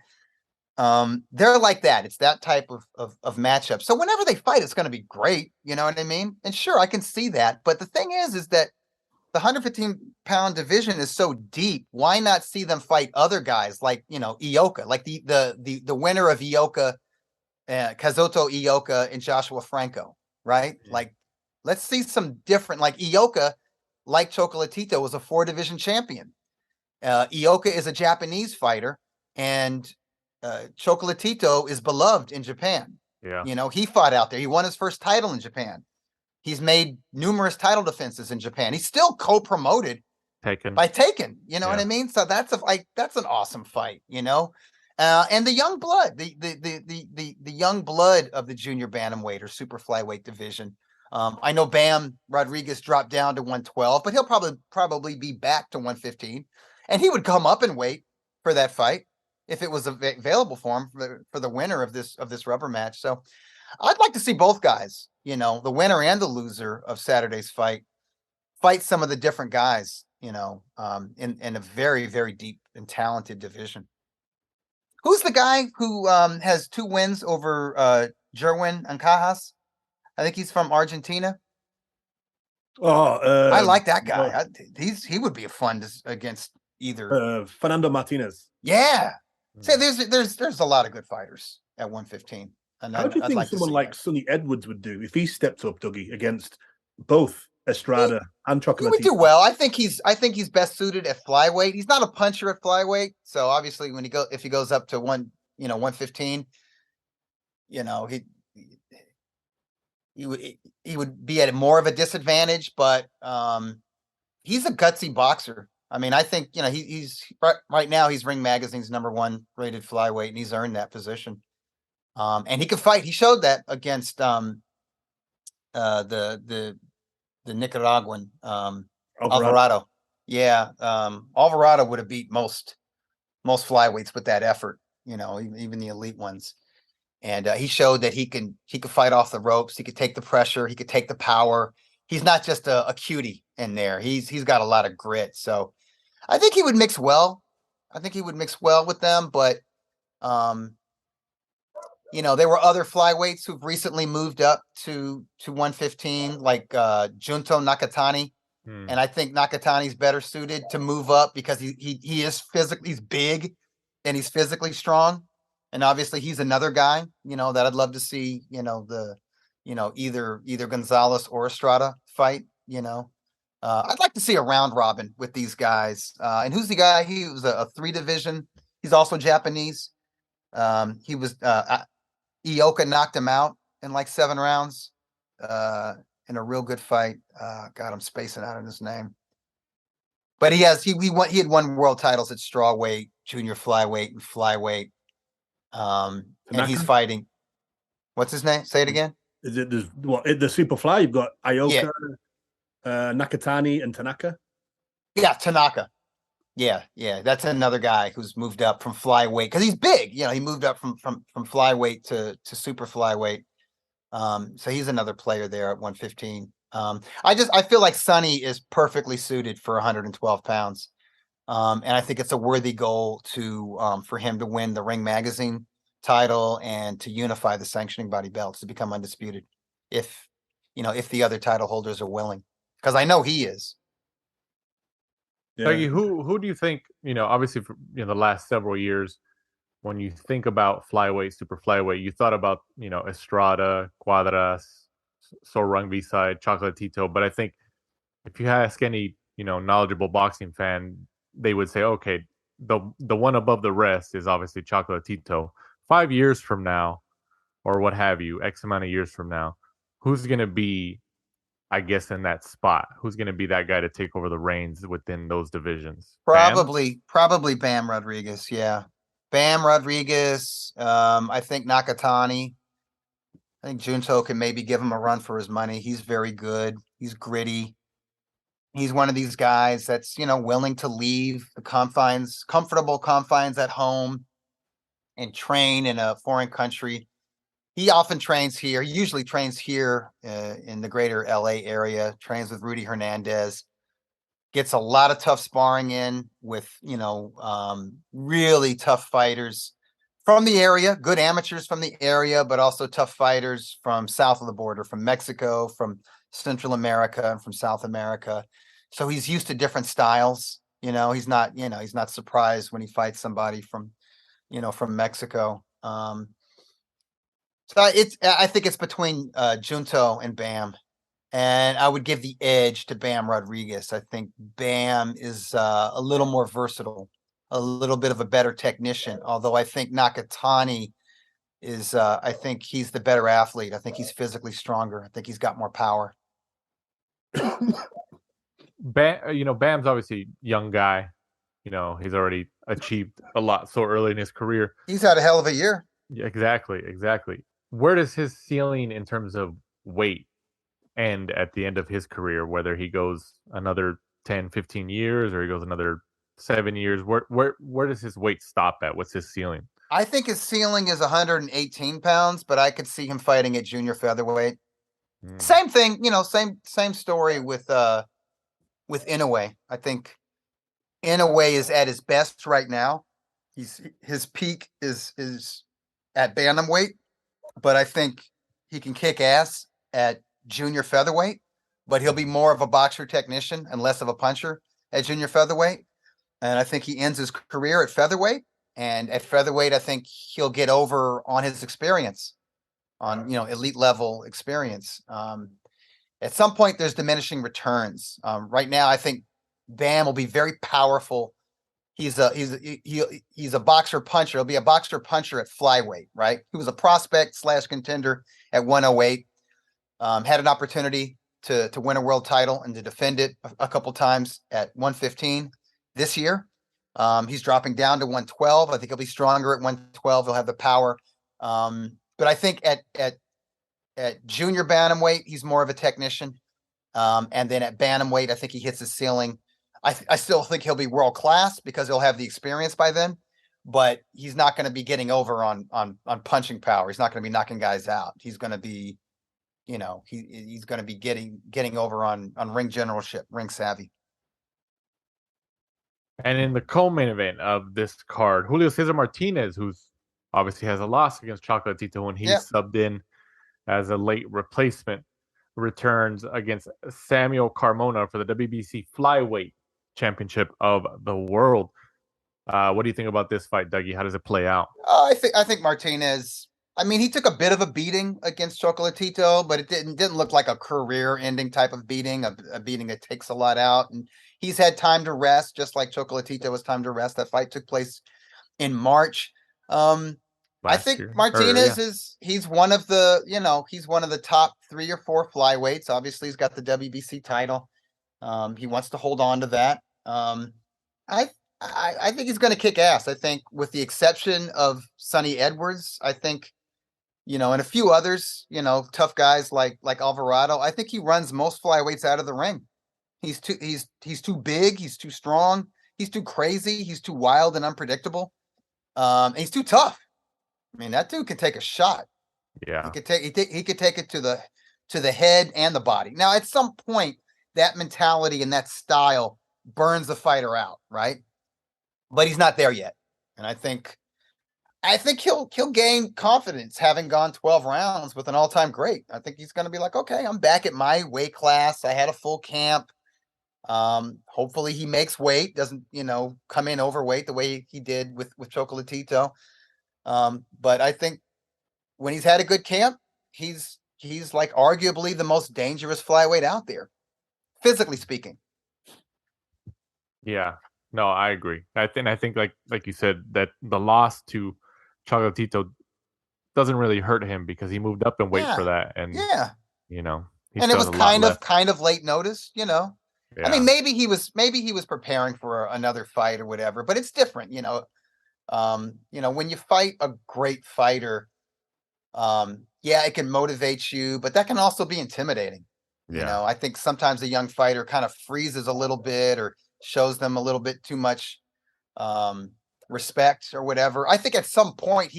They're like that. It's that type of matchup. So whenever they fight, it's going to be great. You know what I mean? And sure, I can see that. But the thing is that the 115-pound division is so deep. Why not see them fight other guys like, you know, Ioka, like the winner of Ioka, Kazuto Ioka and Joshua Franco, right? Like, let's see some different, like Ioka, like Chocolatito, was a 4-division champion. Ioka is a Japanese fighter, and Chocolatito is beloved in Japan. Yeah. You know, he fought out there. He won his first title in Japan. He's made numerous title defenses in Japan. He's still co-promoted by Taken. You know what I mean? So that's an awesome fight, you know? And the young blood, the young blood of the junior bantamweight or super flyweight division. I know Bam Rodriguez dropped down to 112, but he'll probably be back to 115, and he would come up in weight for that fight if it was available for him for the winner of this rubber match. So I'd like to see both guys, you know, the winner and the loser of Saturday's fight some of the different guys, you know, in a very, very deep and talented division. Who's the guy who has 2 wins over Jerwin Ancajas? I think he's from Argentina. I like that guy. He would be a fun against either. Fernando Martinez. Yeah. Say there's a lot of good fighters at 115. And how do you think someone like Sonny Edwards would do if he stepped up, Dougie, against both Estrada and Chocolatito? He would do well. I think he's best suited at flyweight. He's not a puncher at flyweight, so obviously if he goes up to 115, you know, he would be at more of a disadvantage. But he's a gutsy boxer. I mean, I think, you know, he's right now he's Ring Magazine's #1 rated flyweight, and he's earned that position. And he can fight. He showed that against the Nicaraguan Alvarado. Yeah, Alvarado would have beat most flyweights with that effort. You know, even the elite ones. And he showed that he could fight off the ropes. He could take the pressure. He could take the power. He's not just a cutie in there. He's got a lot of grit. So I think he would mix well. I think he would mix well with them, but you know, there were other flyweights who've recently moved up to 115, like Junto Nakatani. And I think Nakatani's better suited to move up because he is he's big and he's physically strong. And obviously he's another guy, you know, that I'd love to see, you know, either Gonzalez or Estrada fight, you know. I'd like to see a round robin with these guys. And who's the guy? He was a 3-division. He's also Japanese. He was Ioka knocked him out in like 7 rounds in a real good fight. God, I'm spacing out on his name. But he had won world titles at strawweight, junior flyweight, and flyweight. And he's fighting. What's his name? Say it again. Is it the super fly? You've got Ioka, Nakatani, and Tanaka. Yeah, Tanaka. Yeah, that's another guy who's moved up from flyweight because he's big. You know, he moved up from flyweight to super flyweight. So he's another player there at 115. I feel like Sonny is perfectly suited for 112 pounds. And I think it's a worthy goal for him to win the Ring Magazine title and to unify the sanctioning body belts to become undisputed. If the other title holders are willing, because I know he is. Yeah. Who do you think, you know, obviously for the last several years, when you think about flyweight, super flyweight, you thought about, you know, Estrada, Cuadras, Sorung side, Chocolatito. But I think if you ask any knowledgeable boxing fan, they would say, okay, the one above the rest is obviously Chocolatito. 5 years from now, or what have you, X amount of years from now, who's going to be, I guess, in that spot? Who's going to be that guy to take over the reins within those divisions? Probably Bam Rodriguez. Yeah. Bam Rodriguez. I think Nakatani. I think Junto can maybe give him a run for his money. He's very good. He's gritty. He's one of these guys that's, willing to leave the comfortable confines at home and train in a foreign country. He often trains here. He usually trains here in the greater LA area, trains with Rudy Hernandez, gets a lot of tough sparring in with, really tough fighters from the area, good amateurs from the area, but also tough fighters from south of the border, from Mexico, from Central America, and from South America. So he's used to different styles. He's not surprised when he fights somebody from Mexico. So I think it's between Junto and Bam, and I would give the edge to Bam Rodriguez. I think Bam is a little more versatile, a little bit of a better technician. Although I think Nakatani is, I think he's the better athlete. I think he's physically stronger. I think he's got more power. Bam's obviously a young guy. He's already achieved a lot so early in his career. He's had a hell of a year. Yeah, exactly. Where does his ceiling in terms of weight end at the end of his career? Whether he goes another 10, 15 years or he goes another 7 years, where does his weight stop at? What's his ceiling? I think his ceiling is 118 pounds, but I could see him fighting at junior featherweight. Same thing, same story with Inoue. I think Inoue is at his best right now. His peak is at bantamweight, but I think he can kick ass at junior featherweight, but he'll be more of a boxer technician and less of a puncher at junior featherweight. And I think he ends his career at featherweight. And at featherweight, I think he'll get over on his experience, on elite level experience. At some point, there's diminishing returns. Right now, I think Bam will be very powerful. He's a boxer puncher. He'll be a boxer puncher at flyweight, right? He was a prospect / contender at 108. Had an opportunity to win a world title and to defend it a couple times at 115 this year. He's dropping down to 112. I think he'll be stronger at 112. He'll have the power. But I think at junior bantamweight, he's more of a technician. And then at bantamweight, I think he hits his ceiling. I still think he'll be world class because he'll have the experience by then, but he's not going to be getting over on punching power. He's not going to be knocking guys out. He's going to be, he's going to be getting over on ring generalship, ring savvy. And in the co-main event of this card, Julio Cesar Martinez, who's obviously has a loss against Chocolatito when he subbed in as a late replacement, returns against Samuel Carmona for the WBC Flyweight Championship of the World. What do you think about this fight, Dougie? How does it play out? I think Martinez. I mean, he took a bit of a beating against Chocolatito, but it didn't look like a career-ending type of beating, a beating that takes a lot out. And he's had time to rest, just like Chocolatito was time to rest. That fight took place in March. I think Martinez he's one of the top 3 or 4 flyweights. Obviously, he's got the WBC title. He wants to hold on to that. I think he's going to kick ass. I think with the exception of Sonny Edwards, I think, and a few others, tough guys like Alvarado, I think he runs most flyweights out of the ring. He's too big. He's too strong. He's too crazy. He's too wild and unpredictable. And he's too tough. I mean, that dude could take a shot. Yeah. He could take it to the head and the body. Now, at some point, that mentality and that style burns the fighter out, right? But he's not there yet. And I think he'll gain confidence having gone 12 rounds with an all-time great. I think he's going to be like, okay, I'm back at my weight class. I had a full camp. Hopefully he makes weight, doesn't, come in overweight the way he did with Chocolatito. But I think when he's had a good camp, he's he's like arguably the most dangerous flyweight out there, physically speaking. Yeah, no, I agree. I think like you said, that the loss to Chocolatito doesn't really hurt him because he moved up in weight for that, and you know, he and it still was has a lot kind of late notice, you know. Yeah. I mean, maybe he was preparing for another fight or whatever, but it's different, you know. When you fight a great fighter, it can motivate you, but that can also be intimidating. You know, I think sometimes a young fighter kind of freezes a little bit or shows them a little bit too much respect or whatever. I think at some point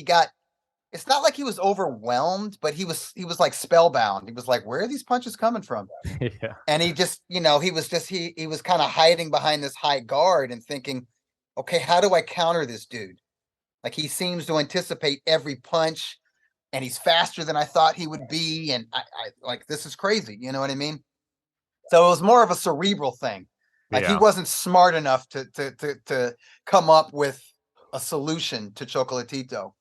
it's not like he was overwhelmed, but he was like spellbound. He was like, where are these punches coming from? Yeah. And he just, he was kind of hiding behind this high guard and thinking, okay, how do I counter this dude? Like, he seems to anticipate every punch, and he's faster than I thought he would be. And I like, this is crazy. You know what I mean? So it was more of a cerebral thing. Like, he wasn't smart enough to come up with a solution to Chocolatito.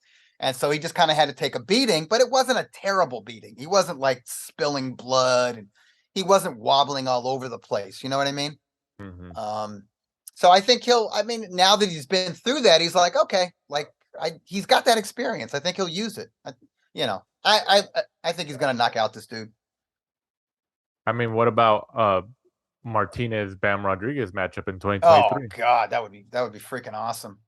And so he just kind of had to take a beating, but it wasn't a terrible beating. He wasn't like spilling blood, and he wasn't wobbling all over the place. You know what I mean? Mm-hmm. So I think now that he's been through that, he's like, okay, like he's got that experience. I think he'll use it. I think he's going to knock out this dude. I mean, what about Martinez Bam Rodriguez matchup in 2023? Oh God, that would be freaking awesome.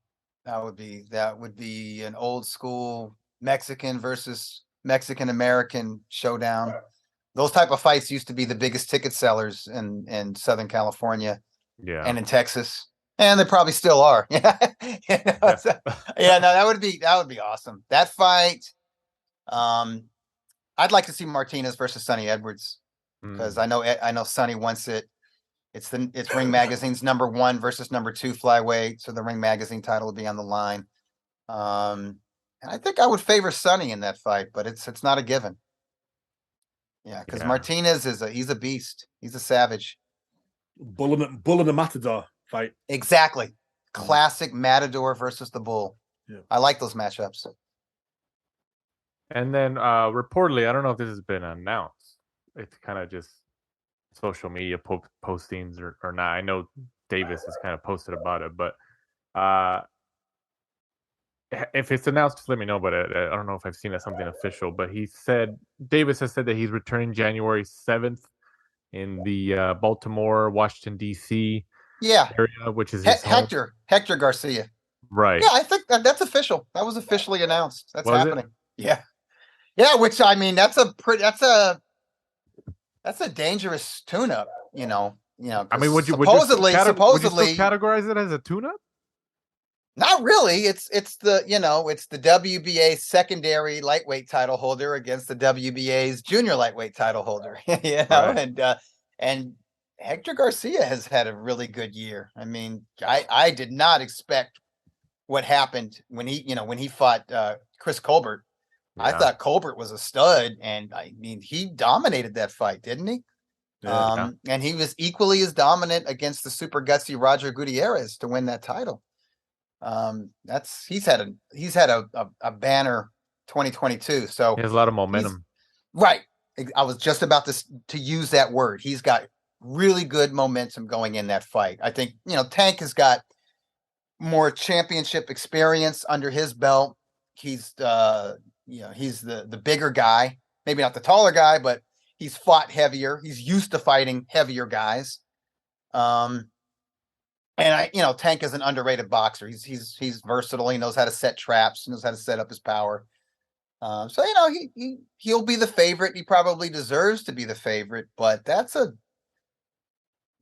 That would be an old school Mexican versus Mexican American showdown. Those type of fights used to be the biggest ticket sellers in Southern California, and in Texas, and they probably still are. That would be awesome. That fight. I'd like to see Martinez versus Sonny Edwards, because I know Sonny wants it. It's Ring Magazine's #1 versus #2 flyweight, so the Ring Magazine title will be on the line. And I think I would favor Sonny in that fight, but it's not a given. Yeah, because Martinez he's a beast. He's a savage. Bull and the Matador fight. Exactly. Classic Matador versus the Bull. Yeah. I like those matchups. And then reportedly, I don't know if this has been announced. It's kind of just social media postings or not. I know Davis has kind of posted about it, but if it's announced, just let me know. But I don't know if I've seen something official. But Davis has said that he's returning January 7th in the Baltimore, Washington, D.C. area, which is Hector Garcia. Right. Yeah, I think that's official. That was officially announced. That's happening. Yeah. Yeah, which, I mean, that's a dangerous tune-up, you know. I mean, would you supposedly categorize it as a tune-up? Not really. It's the WBA secondary lightweight title holder against the WBA's junior lightweight title holder. Right. And Hector Garcia has had a really good year. I mean, I did not expect what happened when he fought Chris Colbert. Yeah. I thought Colbert was a stud, and I mean, he dominated that fight, didn't he? And he was equally as against the super gutsy Roger Gutierrez to win that title. He's had a banner 2022. So he has a lot of momentum. Right. I was just about to use that word. He's got really good momentum going in that fight. I think, Tank has got more championship experience under his belt. He's he's the bigger guy, maybe not the taller guy, but he's fought heavier. He's used to fighting heavier guys. And Tank is an underrated boxer. He's versatile. He knows how to set traps, knows how to set up his power. So he'll be the favorite. He probably deserves to be the favorite, but that's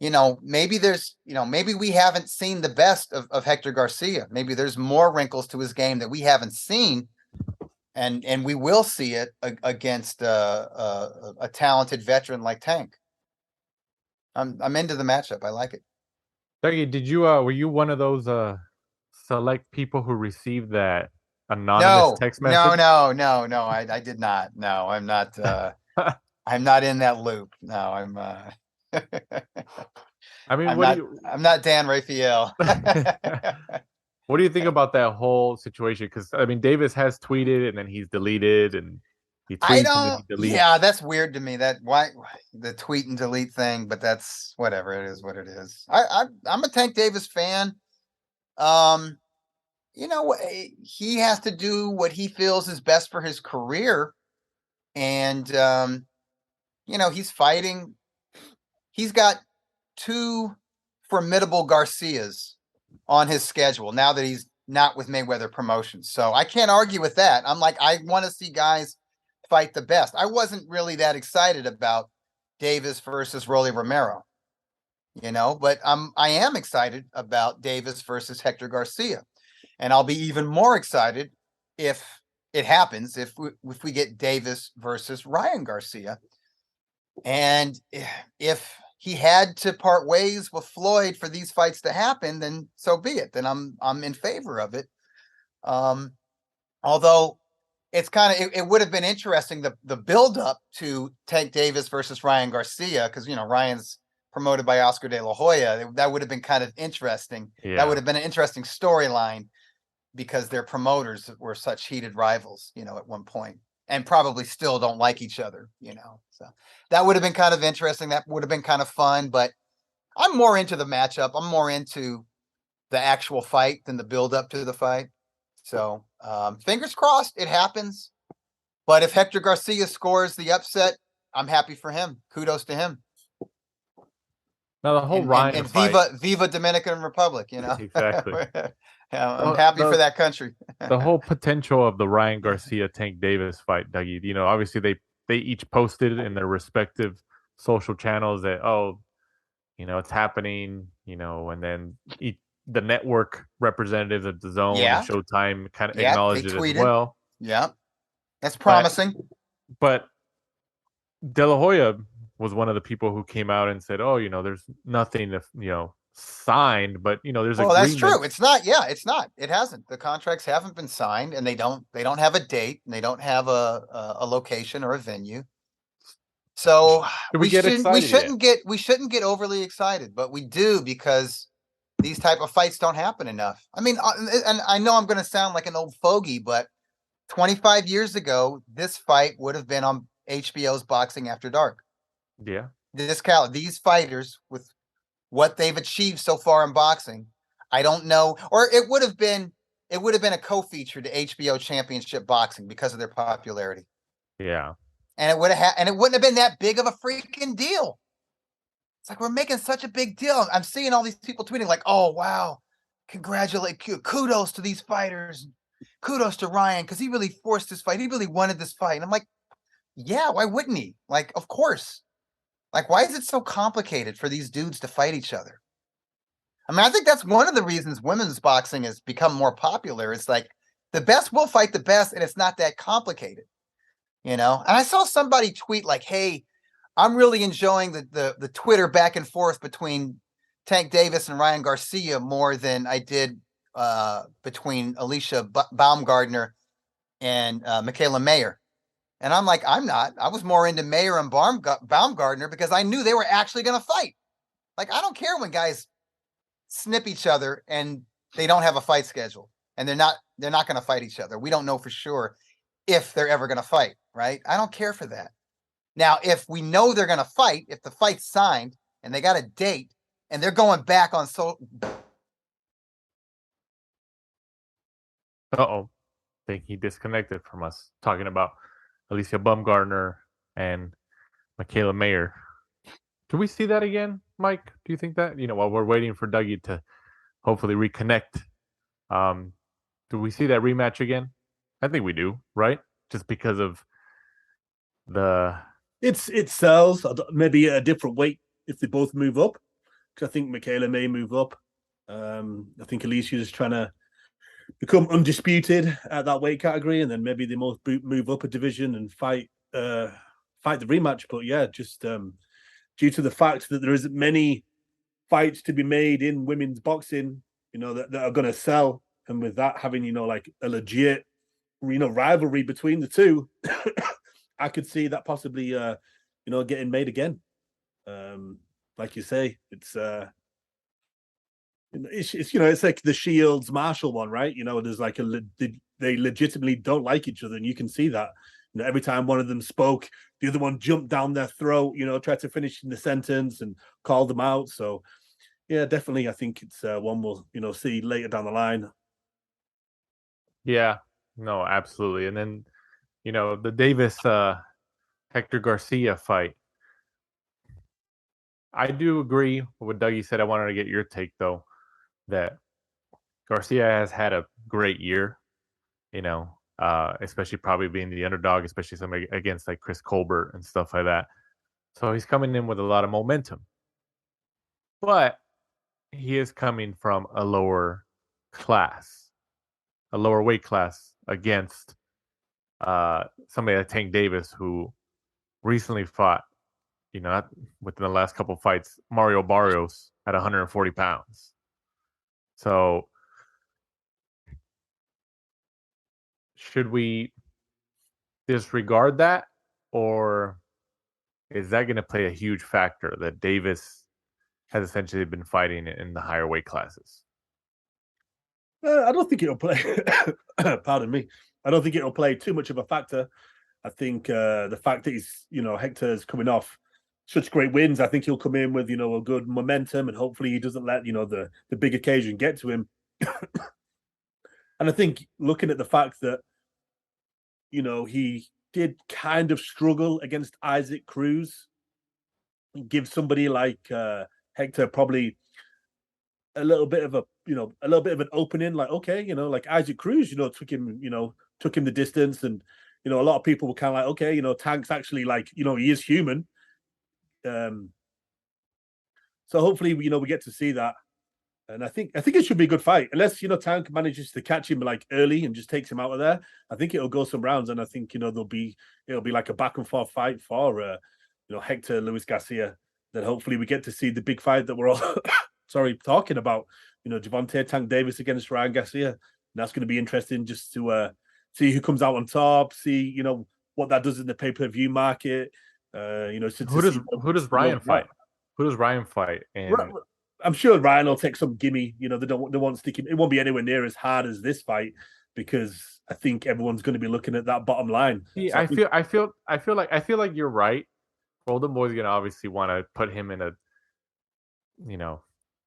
maybe we haven't seen the best of Hector Garcia. Maybe there's more wrinkles to his game that we haven't seen. And we will see it against a talented veteran like Tank. I'm into the matchup. I like it. Dougie, were you one of those select people who received that anonymous text message? No. I did not. No, I'm not. I'm not in that loop. No, I'm. I mean, I'm not Dan Raphael. What do you think about that whole situation? Because I mean, Davis has tweeted and then he's deleted, and He I tweets and then don't. he deletes. Yeah, that's weird to me. That why the tweet and delete thing, but that's whatever. It is what it is. I'm a Tank Davis fan. Um, he has to do what he feels is best for his career, and he's fighting. He's got two formidable Garcias on his schedule now that he's not with Mayweather Promotions. So I can't argue with that. I'm like, I want to see guys fight the best. I wasn't really that excited about Davis versus Rolly Romero, but I am excited about Davis versus Hector Garcia. And I'll be even more excited if it happens, if we get Davis versus Ryan Garcia. And if he had to part ways with Floyd for these fights to happen, then so be it. Then I'm in favor of it. Although it's it would have been interesting, the build up to Tank Davis versus Ryan Garcia, because Ryan's promoted by Oscar De La Hoya. That would have been kind of interesting. Yeah. That would have been an interesting storyline because their promoters were such heated rivals, at one point, and probably still don't like each other, So that would have been kind of interesting. That would have been kind of fun, but I'm more into the matchup. I'm more into the actual fight than the build up to the fight. So fingers crossed it happens. But if Hector Garcia scores the upset, I'm happy for him. Kudos to him. Now the whole Ryan and fight, Viva Dominican Republic, Exactly. I'm happy for that country. The whole potential of the Ryan Garcia Tank Davis fight, Dougie. Obviously they each posted in their respective social channels that it's happening, and then the network representatives at the Zone and Showtime kind of acknowledged it as well. Yeah, that's promising. But De La Hoya was one of the people who came out and said, there's nothing signed, but there's that's true. It's not. Yeah, it's not. It hasn't. The contracts haven't been signed, and they don't have a date, and they don't have a location or a venue. So we shouldn't get overly excited, but we do, because these type of fights don't happen enough. I mean, and I know I'm going to sound like an old fogey, but 25 years ago, this fight would have been on HBO's Boxing After Dark. Yeah. These fighters, with what they've achieved so far in boxing, I don't know, or it would have been a co-feature to HBO Championship Boxing because of their popularity. Yeah. And it wouldn't have been that big of a freaking deal. It's like, we're making such a big deal. I'm seeing all these people tweeting like, "Oh wow, kudos to these fighters, kudos to Ryan, because he really forced this fight. He really wanted this fight." And I'm like, yeah, why wouldn't he? Like, of course. Like, why is it so complicated for these dudes to fight each other? I mean, I think that's one of the reasons women's boxing has become more popular. It's like, the best will fight the best, and it's not that complicated, And I saw somebody tweet like, "Hey, I'm really enjoying the Twitter back and forth between Tank Davis and Ryan Garcia more than I did between Alicia Baumgardner and Michaela Mayer." And I'm like, I'm not. I was more into Mayer and Baumgardner because I knew they were actually going to fight. Like, I don't care when guys snip each other and they don't have a fight schedule, and they're not going to fight each other. We don't know for sure if they're ever going to fight, right? I don't care for that. Now, if we know they're going to fight, if the fight's signed and they got a date and they're going back on I think he disconnected from us talking about Alicia Baumgardner and Michaela Mayer. Do we see that again, Mike? Do you think that? While we're waiting for Dougie to hopefully reconnect, do we see that rematch again? I think we do, right? Just because of it sells maybe at a different weight if they both move up. Because I think Michaela may move up. I think Alicia is trying to become undisputed at that weight category, and then maybe they both move up a division and fight the rematch. But yeah, just due to the fact that there isn't many fights to be made in women's boxing, that are going to sell, and with that having like a legit rivalry between the two, I could see that possibly getting made again. Like you say, it's like the Shields Marshall one, right? There's like they legitimately don't like each other, and you can see that every time one of them spoke, the other one jumped down their throat, tried to finish in the sentence and called them out. So, yeah, definitely, I think it's one we'll, see later down the line. Yeah, no, absolutely. And then, the Davis Hector Garcia fight. I do agree with what Dougie said. I wanted to get your take though, that Garcia has had a great year, especially probably being the underdog, especially somebody against like Chris Colbert and stuff like that. So he's coming in with a lot of momentum. But he is coming from a lower weight class against somebody like Tank Davis, who recently fought, not within the last couple of fights, Mario Barrios at 140 pounds. So should we disregard that, or is that going to play a huge factor that Davis has essentially been fighting in the higher weight classes? I don't think it'll play. Pardon me. I don't think it'll play too much of a factor. I think the fact that he's, Hector's coming off such great wins, I think he'll come in with, a good momentum, and hopefully he doesn't let, the big occasion get to him. And I think looking at the fact that, he did kind of struggle against Isaac Cruz, give somebody like Hector probably a little bit of an opening, like, okay, like Isaac Cruz, took him the distance, and a lot of people were kind of like, okay, Tank's actually like, he is human. So hopefully, we get to see that, and I think it should be a good fight, unless Tank manages to catch him like early and just takes him out of there. I think it'll go some rounds, and I think it'll be like a back and forth fight for Hector Luis Garcia. Then hopefully we get to see the big fight that we're all talking about. Gervonta Tank Davis against Ryan Garcia. And that's going to be interesting, just to see who comes out on top. See what that does in the pay-per-view market. Who does Ryan fight? Who does Ryan fight? And I'm sure Ryan will take some gimme. They won't stick him. It won't be anywhere near as hard as this fight, because I think everyone's going to be looking at that bottom line. See, so I feel like you're right. Golden Boy's going to obviously want to put him in a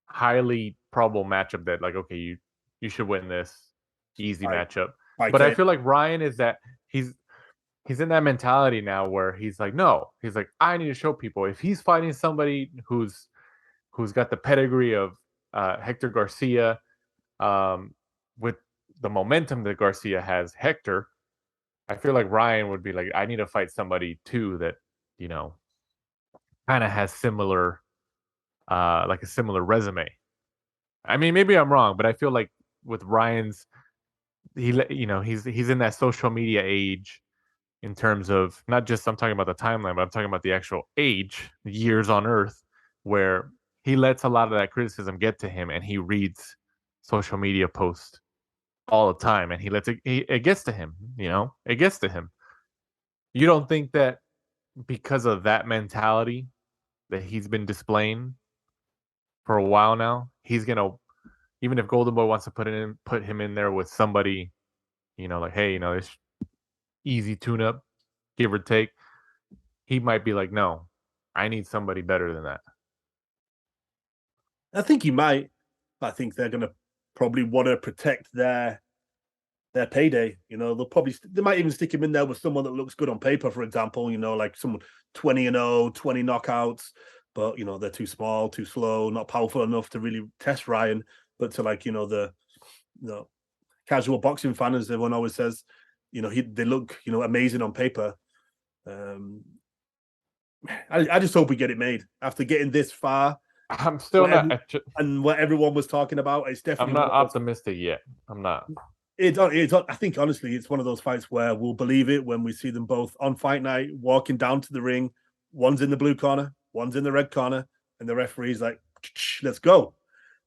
highly probable matchup that, like, okay, you should win this easy matchup. But I feel like Ryan is that he's in that mentality now where he's like, I need to show people, if he's fighting somebody who's got the pedigree of Hector Garcia, with the momentum that Garcia has, Hector, I feel like Ryan would be like, I need to fight somebody too that, kind of has similar, like a similar resume. I mean, maybe I'm wrong, but I feel like with Ryan's, he's in that social media age, in terms of not just, I'm talking about the timeline, but I'm talking about the actual age, years on Earth, where he lets a lot of that criticism get to him, and he reads social media posts all the time, and he lets it gets to him. It gets to him. You don't think that because of that mentality that he's been displaying for a while now, he's gonna, even if Golden Boy wants to put him in there with somebody, like, hey, this easy tune-up, give or take, he might be like, no, I need somebody better than that. I think he might. I think they're going to probably want to protect their payday. They might even stick him in there with someone that looks good on paper, for example, like someone 20-0, 20 knockouts, but they're too small, too slow, not powerful enough to really test Ryan. But to, like, the casual boxing fan, as everyone always says, they look amazing on paper. I just hope we get it made after getting this far. I'm still not, and what everyone was talking about, it's definitely. I'm not optimistic yet. I'm not. It's. I think honestly, it's one of those fights where we'll believe it when we see them both on fight night walking down to the ring. One's in the blue corner, one's in the red corner, and the referee's like, "Let's go."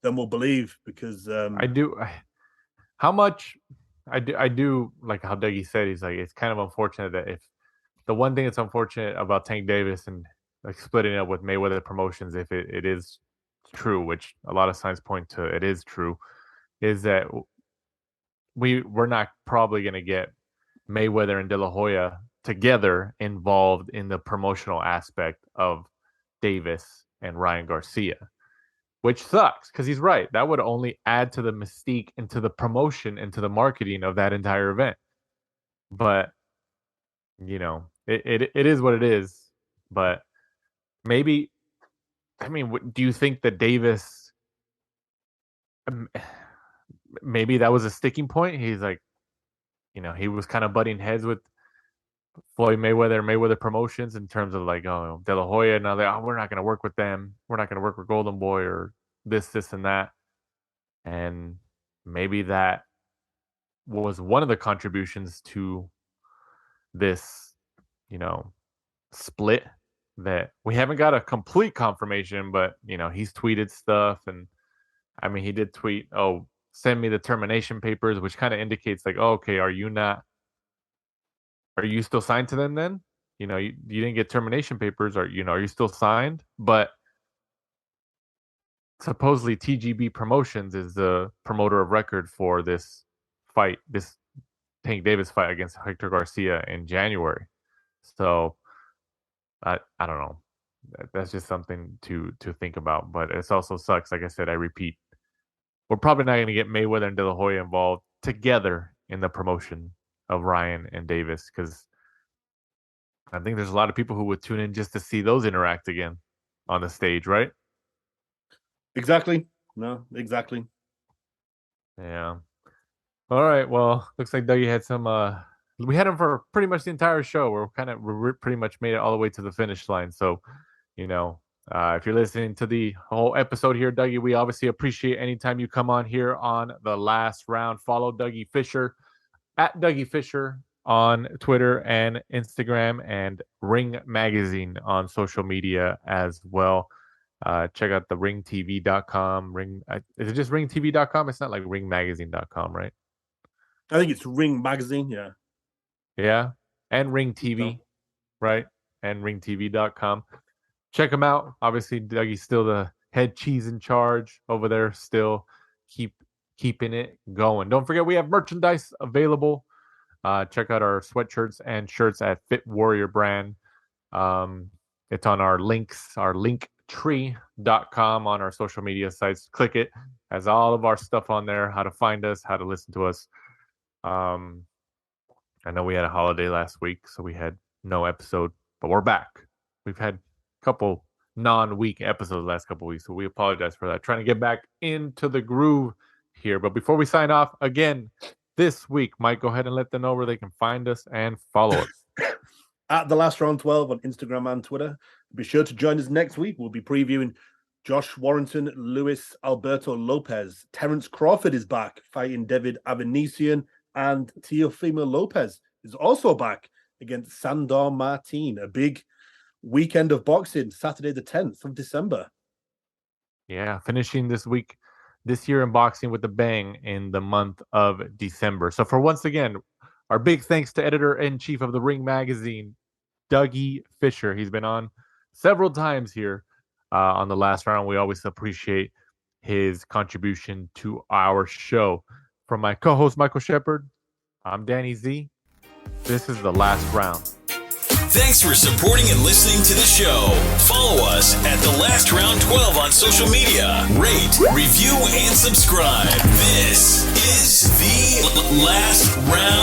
Then we'll believe, because I do like how Dougie said, he's like, it's kind of unfortunate that if the one thing that's unfortunate about Tank Davis and like splitting up with Mayweather Promotions, if it is true, which a lot of signs point to it is true, is that we're not probably going to get Mayweather and De La Hoya together involved in the promotional aspect of Davis and Ryan Garcia, which sucks because he's right. That would only add to the mystique and to the promotion and to the marketing of that entire event. But, it is what it is. But maybe, do you think that Davis, maybe that was a sticking point? He's like, he was kind of butting heads with Floyd Mayweather Promotions in terms of like, De La Hoya. Now we're not going to work with them. We're not going to work with Golden Boy or this, and that. And maybe that was one of the contributions to this, split that we haven't got a complete confirmation, but, he's tweeted stuff. And he did tweet, send me the termination papers, which kind of indicates like, okay, are you still signed to them then? You didn't get termination papers, or, are you still signed? But supposedly TGB Promotions is the promoter of record for this fight, this Tank Davis fight against Hector Garcia in January. So I don't know. That's just something to think about. But it also sucks. Like I said, I repeat, we're probably not going to get Mayweather and De La Hoya involved together in the promotion of Ryan and Davis, because I think there's a lot of people who would tune in just to see those interact again on the stage, right? Exactly. No, exactly. Yeah. All right. Well, looks like Dougie had some. We had him for pretty much the entire show. We pretty much made it all the way to the finish line. So, if you're listening to the whole episode here, Dougie, we obviously appreciate anytime you come on here on the last round. Follow Dougie Fischer at Dougie Fischer on Twitter and Instagram, and Ring Magazine on social media as well. Check out the ringtv.com. Is it just ringtv.com? It's not like ringmagazine.com, right? I think it's Ring Magazine, yeah. Yeah. And Ring TV, right? And ringtv.com. Check them out. Obviously, Dougie's still the head cheese in charge over there, still keeping it going. Don't forget, we have merchandise available. Check out our sweatshirts and shirts at Fit Warrior brand. It's on our links, our linktree.com on our social media sites. Click it. Has all of our stuff on there, how to find us, how to listen to us. I know we had a holiday last week, so we had no episode, but we're back. We've had a couple non-week episodes the last couple weeks, so we apologize for that. Trying to get back into the groove here. But before we sign off, again, this week, Mike, go ahead and let them know where they can find us and follow us. At The Last Round 12 on Instagram and Twitter. Be sure to join us next week. We'll be previewing Josh Warrington, Luis Alberto Lopez. Terence Crawford is back, fighting David Avanesian, and Teofimo Lopez is also back against Sandor Martin. A big weekend of boxing, Saturday the 10th of December. Yeah, finishing this year in boxing with a bang in the month of December. So for once again, our big thanks to editor-in-chief of the Ring Magazine, Dougie Fischer. He's been on several times here on The Last Round. We always appreciate his contribution to our show. From my co-host, Michael Shepard, I'm Danny Z. This is The Last Round. Thanks for supporting and listening to the show. Follow us at The Last Round 12 on social media. Rate, review, and subscribe. This is The Last Round.